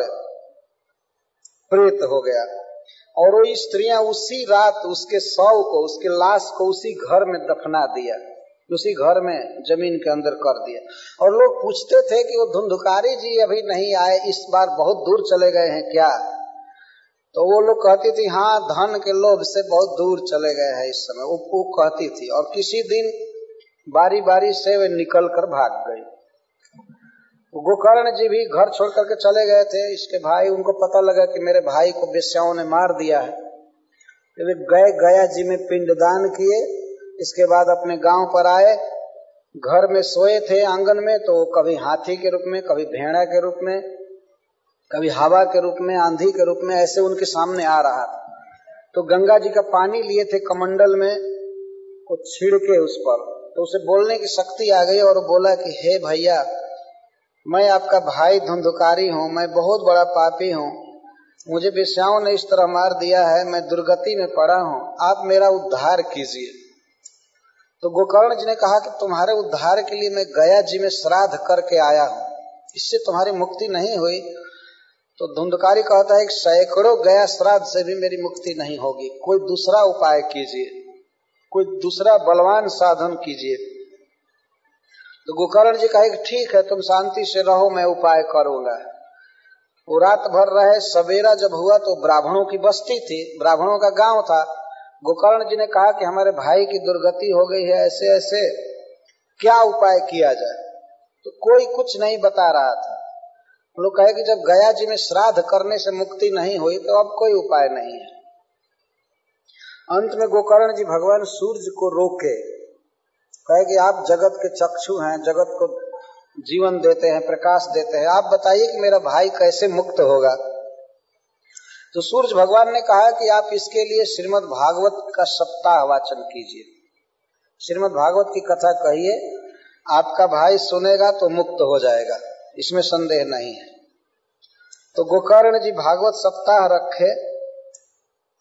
प्रेत हो गया। और वो स्त्रियां उसी रात उसके शव को, उसके लाश को उसी घर में दफना दिया, उसी घर में जमीन के अंदर कर दिया। और लोग पूछते थे कि वो धुंधुकारी जी अभी नहीं आए, इस बार बहुत दूर चले गए हैं क्या। तो वो लोग कहती थी हाँ धन के लोभ से बहुत दूर चले गए हैं इस समय, वो कहती थी। और किसी दिन बारी बारी से वे निकल कर भाग गई। गोकर्ण जी भी घर छोड़ करके चले गए थे। इसके भाई, उनको पता लगा कि मेरे भाई को वेश्याओं ने मार दिया है, तो वे गए गया जी में पिंडदान किए। इसके बाद अपने गांव पर आए, घर में सोए थे आंगन में, तो कभी हाथी के रूप में, कभी भेड़ा के रूप में, कभी हवा के रूप में, आंधी के रूप में ऐसे उनके सामने आ रहा था। तो गंगा जी का पानी लिए थे कमंडल में, को छिड़के उस पर, तो उसे बोलने की शक्ति आ गई और बोला कि हे भैया, मैं आपका भाई धुंधुकारी हूँ, मैं बहुत बड़ा पापी हूँ, मुझे वेश्याओं ने इस तरह मार दिया है, मैं दुर्गति में पड़ा हूँ, आप मेरा उद्धार कीजिए। तो गोकर्ण जी ने कहा कि तुम्हारे उद्धार के लिए मैं गया जी में श्राद्ध करके आया हूँ, इससे तुम्हारी मुक्ति नहीं हुई। तो धुंधकारी कहता है कि सैकड़ों गया श्राद्ध से भी मेरी मुक्ति नहीं होगी, कोई दूसरा उपाय कीजिए, कोई दूसरा बलवान साधन कीजिए। तो गोकर्ण जी कहे कि ठीक है, तुम शांति से रहो, मैं उपाय करूंगा। वो रात भर रहे। सवेरा जब हुआ तो ब्राह्मणों की बस्ती थी, ब्राह्मणों का गांव था। गोकर्ण जी ने कहा कि हमारे भाई की दुर्गति हो गई है, ऐसे ऐसे क्या उपाय किया जाए। तो कोई कुछ नहीं बता रहा था। लोग कहे कि जब गया जी में श्राद्ध करने से मुक्ति नहीं हुई तो अब कोई उपाय नहीं है। अंत में गोकर्ण जी भगवान सूर्य को रोके, कहे कि आप जगत के चक्षु हैं, जगत को जीवन देते हैं, प्रकाश देते हैं, आप बताइए कि मेरा भाई कैसे मुक्त होगा। तो सूर्य भगवान ने कहा कि आप इसके लिए श्रीमद् भागवत का सप्ताह वाचन कीजिए, श्रीमद् भागवत की कथा कहिए, आपका भाई सुनेगा तो मुक्त हो जाएगा, इसमें संदेह नहीं है। तो गोकर्ण जी भागवत सप्ताह रखे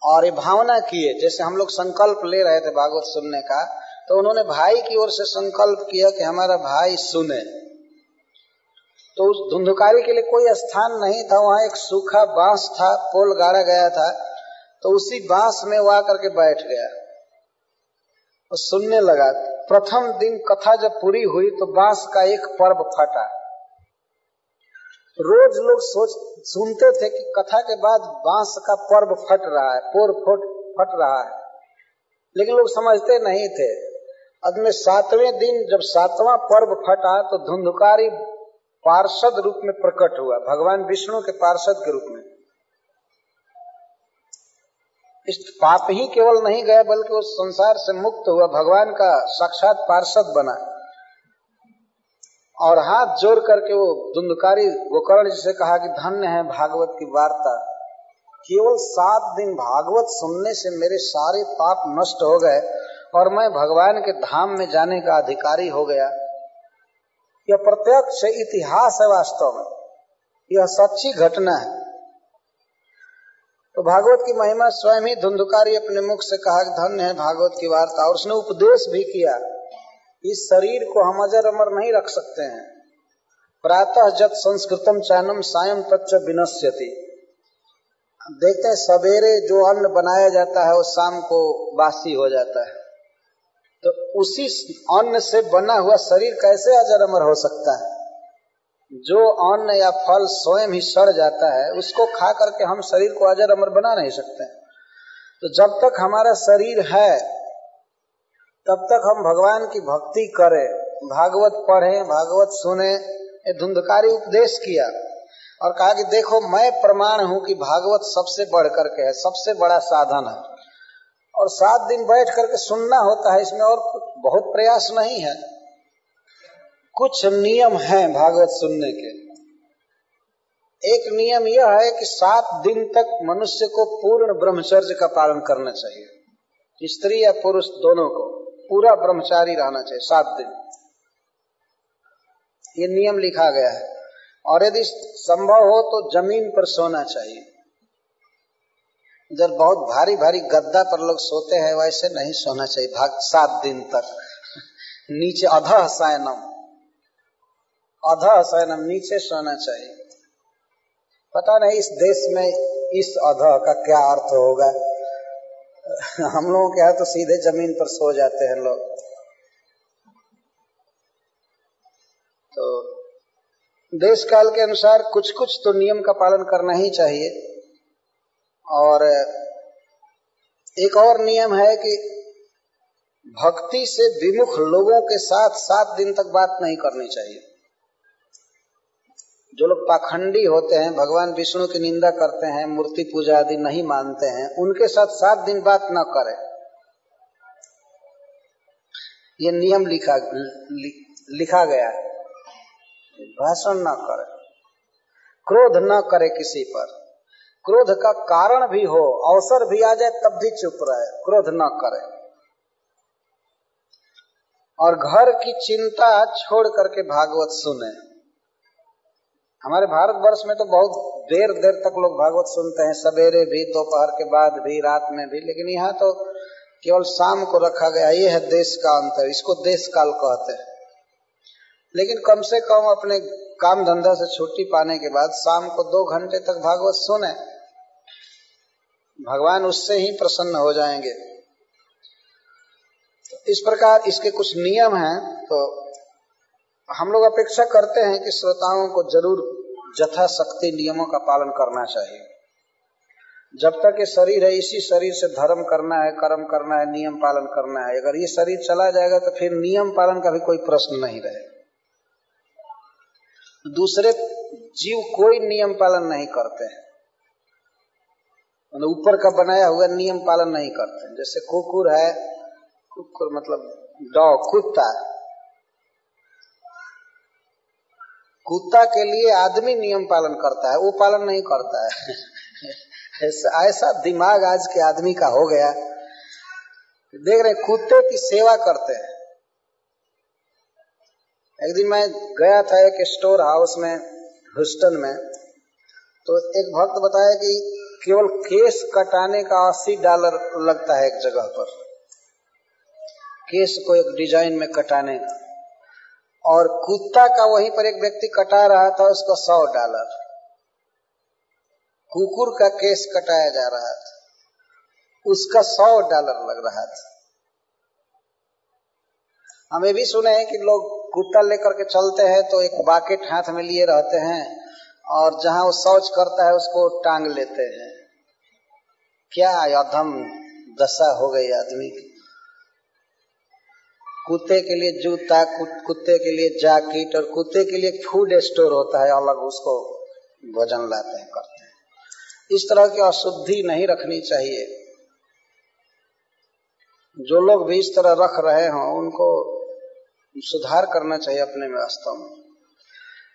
और ये भावना किए, जैसे हम लोग संकल्प ले रहे थे भागवत सुनने का, तो उन्होंने भाई की ओर से संकल्प किया कि हमारा भाई सुने। तो उस धुंधुकारी के लिए कोई स्थान नहीं था, वहां एक सूखा बांस था, पोल गाड़ा गया था, तो उसी बांस में वो आकर के बैठ गया और सुनने लगा। प्रथम दिन कथा जब पूरी हुई तो बांस का एक पर्व फटा। रोज लोग सुनते थे कि कथा के बाद बांस का पर्व फट रहा है, पोर फट रहा है, लेकिन लोग समझते नहीं थे। अब में 7वें दिन जब 7वां पर्व फटा तो धुंधुकारी पार्षद रूप में प्रकट हुआ, भगवान विष्णु के पार्षद के रूप में। इस पाप ही केवल नहीं गया बल्कि उस संसार से मुक्त हुआ, भगवान का साक्षात पार्षद बना। और हाथ जोड़ करके वो धुंधुकारी गोकर्ण जी से कहा कि धन्य है भागवत की वार्ता, केवल 7 दिन भागवत सुनने से मेरे सारे पाप नष्ट हो गए और मैं भगवान के धाम में जाने का अधिकारी हो गया। यह प्रत्यक्ष इतिहास है, वास्तव में यह सच्ची घटना है। तो भागवत की महिमा स्वयं ही धुंधुकारी अपने मुख से कहा कि धन्य है भागवत की वार्ता। और उसने उपदेश भी किया, इस शरीर को हम अजर अमर नहीं रख सकते हैं। प्रातः जत संस्कृतम चानम सायं तच्च विनश्यति। देखते हैं सवेरे जो अन्न बनाया जाता है वो शाम को बासी हो जाता है, तो उसी अन्न से बना हुआ शरीर कैसे अजर अमर हो सकता है। जो अन्न या फल स्वयं ही सड़ जाता है उसको खा करके हम शरीर को अजर अमर बना नहीं सकते। तो जब तक हमारा शरीर है तब तक हम भगवान की भक्ति करें, भागवत पढ़ें, भागवत सुने। ये धुंधुकारी उपदेश किया और कहा कि देखो मैं प्रमाण हूं कि भागवत सबसे बढ़ करके है, सबसे बड़ा साधन है। और 7 दिन बैठ करके सुनना होता है, इसमें और बहुत प्रयास नहीं है। कुछ नियम हैं भागवत सुनने के। एक नियम यह है कि 7 दिन तक मनुष्य को पूर्ण ब्रह्मचर्य का पालन करना चाहिए, स्त्री या पुरुष दोनों को पूरा ब्रह्मचारी रहना चाहिए 7 दिन, ये नियम लिखा गया है। और यदि संभव हो तो जमीन पर सोना चाहिए। जब बहुत भारी भारी गद्दा पर लोग सोते हैं वैसे नहीं सोना चाहिए 7 दिन तक। नीचे अधः शयनम नीचे सोना चाहिए। पता नहीं इस देश में इस अधः का क्या अर्थ होगा। हम लोगों के यहाँ तो सीधे जमीन पर सो जाते हैं लोग। तो देश काल के अनुसार कुछ कुछ तो नियम का पालन करना ही चाहिए। और एक और नियम है कि भक्ति से विमुख लोगों के साथ 7 दिन तक बात नहीं करनी चाहिए। जो लोग पाखंडी होते हैं, भगवान विष्णु की निंदा करते हैं, मूर्ति पूजा आदि नहीं मानते हैं, उनके साथ 7 दिन बात न करें। ये नियम लिखा गया है। भाषण न करे, क्रोध न करे किसी पर, क्रोध का कारण भी हो, अवसर भी आ जाए तब भी चुप रहे, क्रोध न करे। और घर की चिंता छोड़ करके भागवत सुने। हमारे भारतवर्ष में तो बहुत देर देर तक लोग भागवत सुनते हैं, सवेरे भी, दोपहर के बाद भी, रात में भी, लेकिन यहाँ तो केवल शाम को रखा गया। ये है देश का अंतर, इसको देश काल कहते हैं। लेकिन कम से कम अपने काम धंधा से छुट्टी पाने के बाद शाम को 2 घंटे तक भागवत सुने, भगवान उससे ही प्रसन्न हो जाएंगे। इस प्रकार इसके कुछ नियम हैं, तो हम लोग अपेक्षा करते हैं कि श्रोताओं को जरूर यथाशक्ति नियमों का पालन करना चाहिए। जब तक ये शरीर है, इसी शरीर से धर्म करना है, कर्म करना है, नियम पालन करना है। अगर ये शरीर चला जाएगा तो फिर नियम पालन का भी कोई प्रश्न नहीं रहेगा। दूसरे जीव कोई नियम पालन नहीं करते हैं, ऊपर का बनाया हुआ नियम पालन नहीं करते। जैसे कुकुर है, कुकुर मतलब डॉग, कुत्ता के लिए आदमी नियम पालन करता है, वो पालन नहीं करता है। ऐसा दिमाग आज के आदमी का हो गया। देख रहे कुत्ते की सेवा करते हैं। एक दिन मैं गया था एक स्टोर हाउस में ह्यूस्टन में, तो एक भक्त बताया कि केवल केस कटाने का $80 लगता है एक जगह पर, केस को एक डिजाइन में कटाने का। और कुत्ता का वहीं पर एक व्यक्ति कटा रहा था, उसको $100। कुकुर का केस कटाया जा रहा था, उसका $100 लग रहा था। हमें भी सुने हैं कि लोग कुत्ता लेकर के चलते हैं तो एक बाकेट हाथ में लिए रहते हैं, और जहां वो शौच करता है उसको टांग लेते हैं। क्या अधम दशा हो गई आदमी की। कुत्ते के लिए जूता, कुत्ते के लिए जैकेट, और कुत्ते के लिए फूड स्टोर होता है अलग, उसको भोजन लाते हैं, करते हैं। इस तरह की अशुद्धि नहीं रखनी चाहिए। जो लोग भी इस तरह रख रहे हों उनको सुधार करना चाहिए अपने वास्तव में।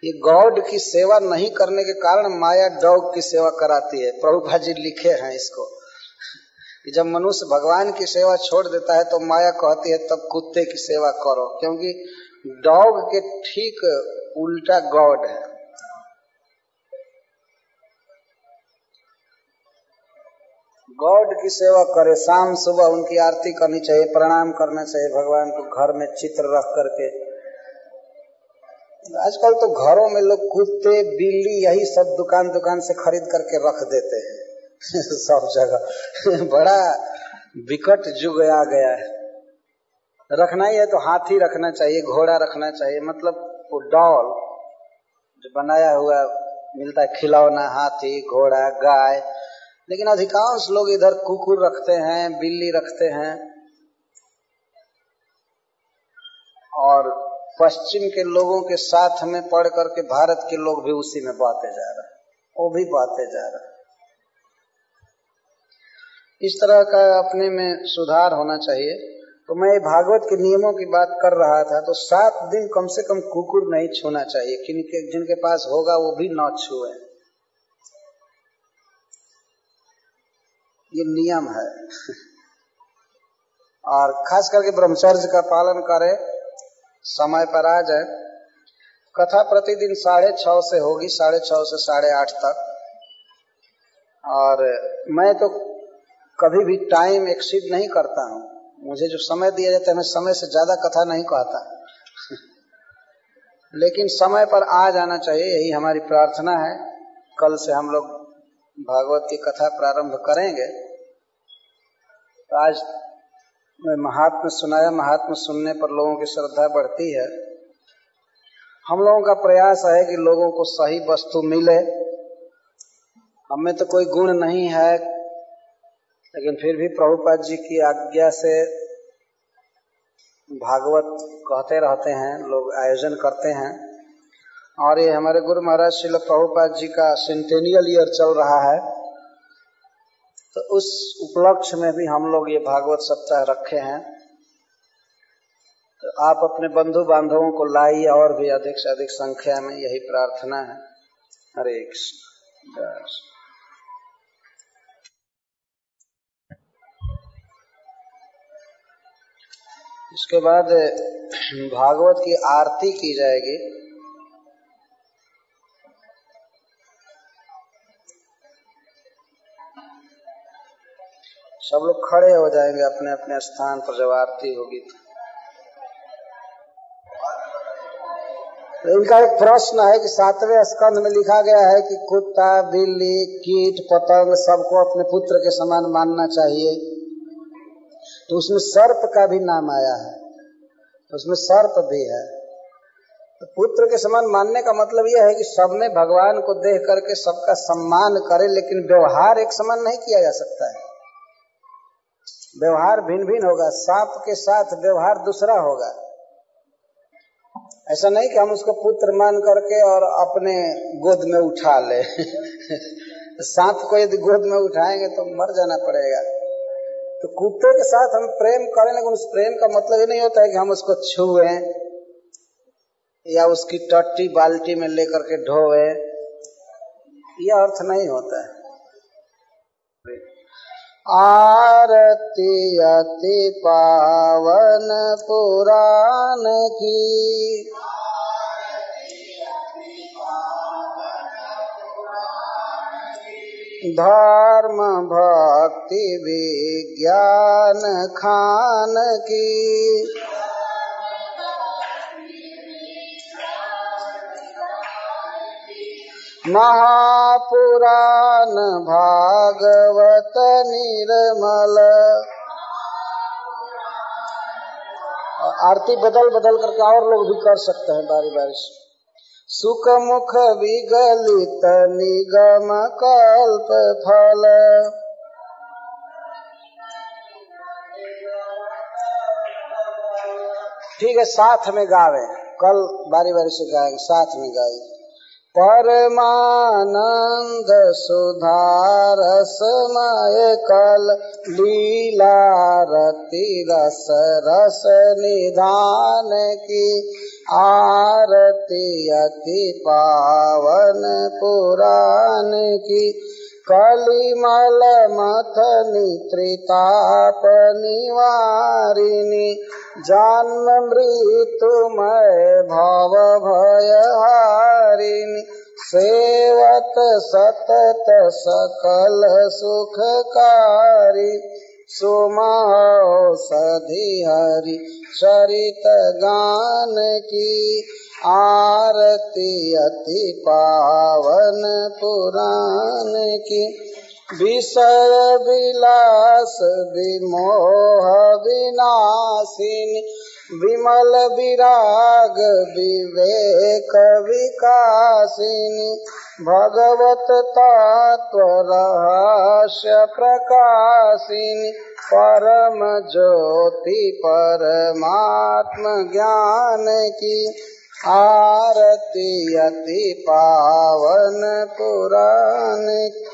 ये गॉड की सेवा नहीं करने के कारण माया डॉग की सेवा कराती है। प्रभुपाद जी लिखे हैं इसको कि जब मनुष्य भगवान की सेवा छोड़ देता है तो माया कहती है तब कुत्ते की सेवा करो, क्योंकि डॉग के ठीक उल्टा गॉड है। गॉड की सेवा करे, शाम सुबह उनकी आरती करनी चाहिए, प्रणाम करना चाहिए भगवान को, घर में चित्र रख करके। आजकल तो घरों में लोग कुत्ते, बिल्ली, यही सब दुकान से खरीद करके रख देते हैं सब जगह। बड़ा विकट युग आ गया है। रखना ही है तो हाथी रखना चाहिए, घोड़ा रखना चाहिए, मतलब वो डॉल जो बनाया हुआ मिलता है, खिलौना, हाथी, घोड़ा, गाय। लेकिन अधिकांश लोग इधर कुकुर रखते हैं, बिल्ली रखते हैं, और पश्चिम के लोगों के साथ में पढ़ करके भारत के लोग भी उसी में बहते जा रहे हैं, वो भी बहते जा रहे हैं। इस तरह का अपने में सुधार होना चाहिए। तो मैं भागवत के नियमों की बात कर रहा था, तो 7 दिन कम से कम कुकुर नहीं छूना चाहिए, जिनके पास होगा वो भी न छुए। ये नियम है। और खास करके ब्रह्मचर्य का पालन करें, समय पर आ जाए। कथा प्रतिदिन 6:30 से होगी, 6:30 से 8:30 तक। और मैं तो कभी भी टाइम एक्सीड नहीं करता हूँ। मुझे जो समय दिया जाता है मैं समय से ज्यादा कथा नहीं कहता लेकिन समय पर आ जाना चाहिए, यही हमारी प्रार्थना है। कल से हम लोग भागवत की कथा प्रारंभ करेंगे। तो आज मैं महात्म्य सुनाया, महात्म्य सुनने पर लोगों की श्रद्धा बढ़ती है। हम लोगों का प्रयास है कि लोगों को सही वस्तु मिले। हमें तो कोई गुण नहीं है लेकिन फिर भी प्रभुपाद जी की आज्ञा से भागवत कहते रहते हैं, लोग आयोजन करते हैं। और ये हमारे गुरु महाराज श्रील प्रभुपाद जी का सेंटेनियल ईयर चल रहा है, तो उस उपलक्ष्य में भी हम लोग ये भागवत सप्ताह रखे हैं। तो आप अपने बंधु बांधवों को लाइए, और भी अधिक से अधिक संख्या में, यही प्रार्थना है। हरे कृष्ण। इसके बाद भागवत की आरती की जाएगी। सब लोग खड़े हो जाएंगे अपने अपने स्थान पर जब आरती होगी। तो इनका एक प्रश्न है कि 7वें स्कंद में लिखा गया है कि कुत्ता, बिल्ली, कीट, पतंग सबको अपने पुत्र के समान मानना चाहिए। तो उसमें सर्प का भी नाम आया है, तो उसमें सर्प भी है। तो पुत्र के समान मानने का मतलब यह है कि सब में भगवान को देख करके सबका सम्मान करे, लेकिन व्यवहार एक समान नहीं किया जा सकता है। व्यवहार भिन्न भिन्न होगा। सांप के साथ व्यवहार दूसरा होगा। ऐसा नहीं कि हम उसको पुत्र मान करके और अपने गोद में उठा ले। सांप को यदि गोद में उठाएंगे तो मर जाना पड़ेगा। तो कुत्ते के साथ हम प्रेम करें, लेकिन उस प्रेम का मतलब ये नहीं होता है कि हम उसको छुएं या उसकी टट्टी बाल्टी में लेकर के ढोए, यह अर्थ नहीं होता है। आरती अति पावन पुराण की, धर्म भक्ति विज्ञान खान की, महापुराण भागवत निर्मल। आरती बदल बदल करके और लोग भी कर सकते हैं बारी बारी से। सुख मुख विगलित निगम कल्प फल, ठीक है, साथ में गावे। कल बारी बारी से गाएंगे, साथ में गाएंगे। परमानंद सुधारसमय कल लीला रति रस रस निधान की, आरती अति पावन पुराण की, कलिमल मथनी त्रिताप निवारिणी, जन्म मृत्युमय भव भयहारिणी, सेवत सतत सकल सुखकारी, सुमहोषधि हरि चरित गान की, आरती अति पावन पुराण की, विषय विलास विमोह विनाशिनी, विमल विराग विवेक विकासिनी, भगवत तत्व रहस्य प्रकाशिनी, परम ज्योति परमात्म ज्ञान की, आरती अति पावन पुराण की,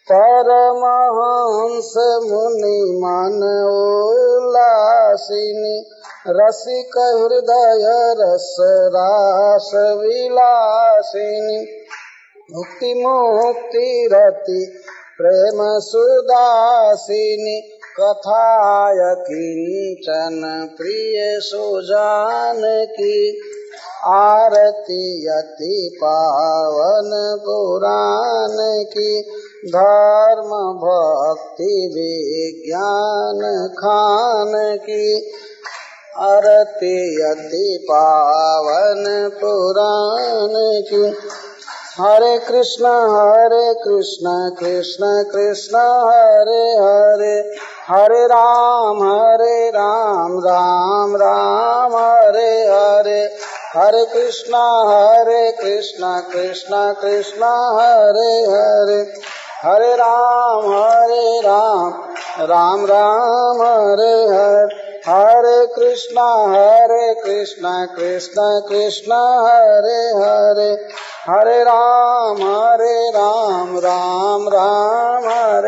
परमहंस मुनि मन उल्लासिनी, रसिक हृदय रस रास विलासिनी, मुक्ति मुक्ति रति प्रेम सुदासिनी, कथाय किंचन प्रिय सुजान की, आरती अति पावन पुराण की, धर्म भक्ति विज्ञान खान की, आरती अति पावन पुराण की। हरे कृष्ण कृष्ण कृष्ण हरे हरे, हरे राम राम राम हरे हरे, हरे कृष्ण कृष्ण कृष्ण हरे हरे, हरे राम राम राम हरे हरे, हरे कृष्णा कृष्णा कृष्णा हरे हरे, हरे राम राम राम हरे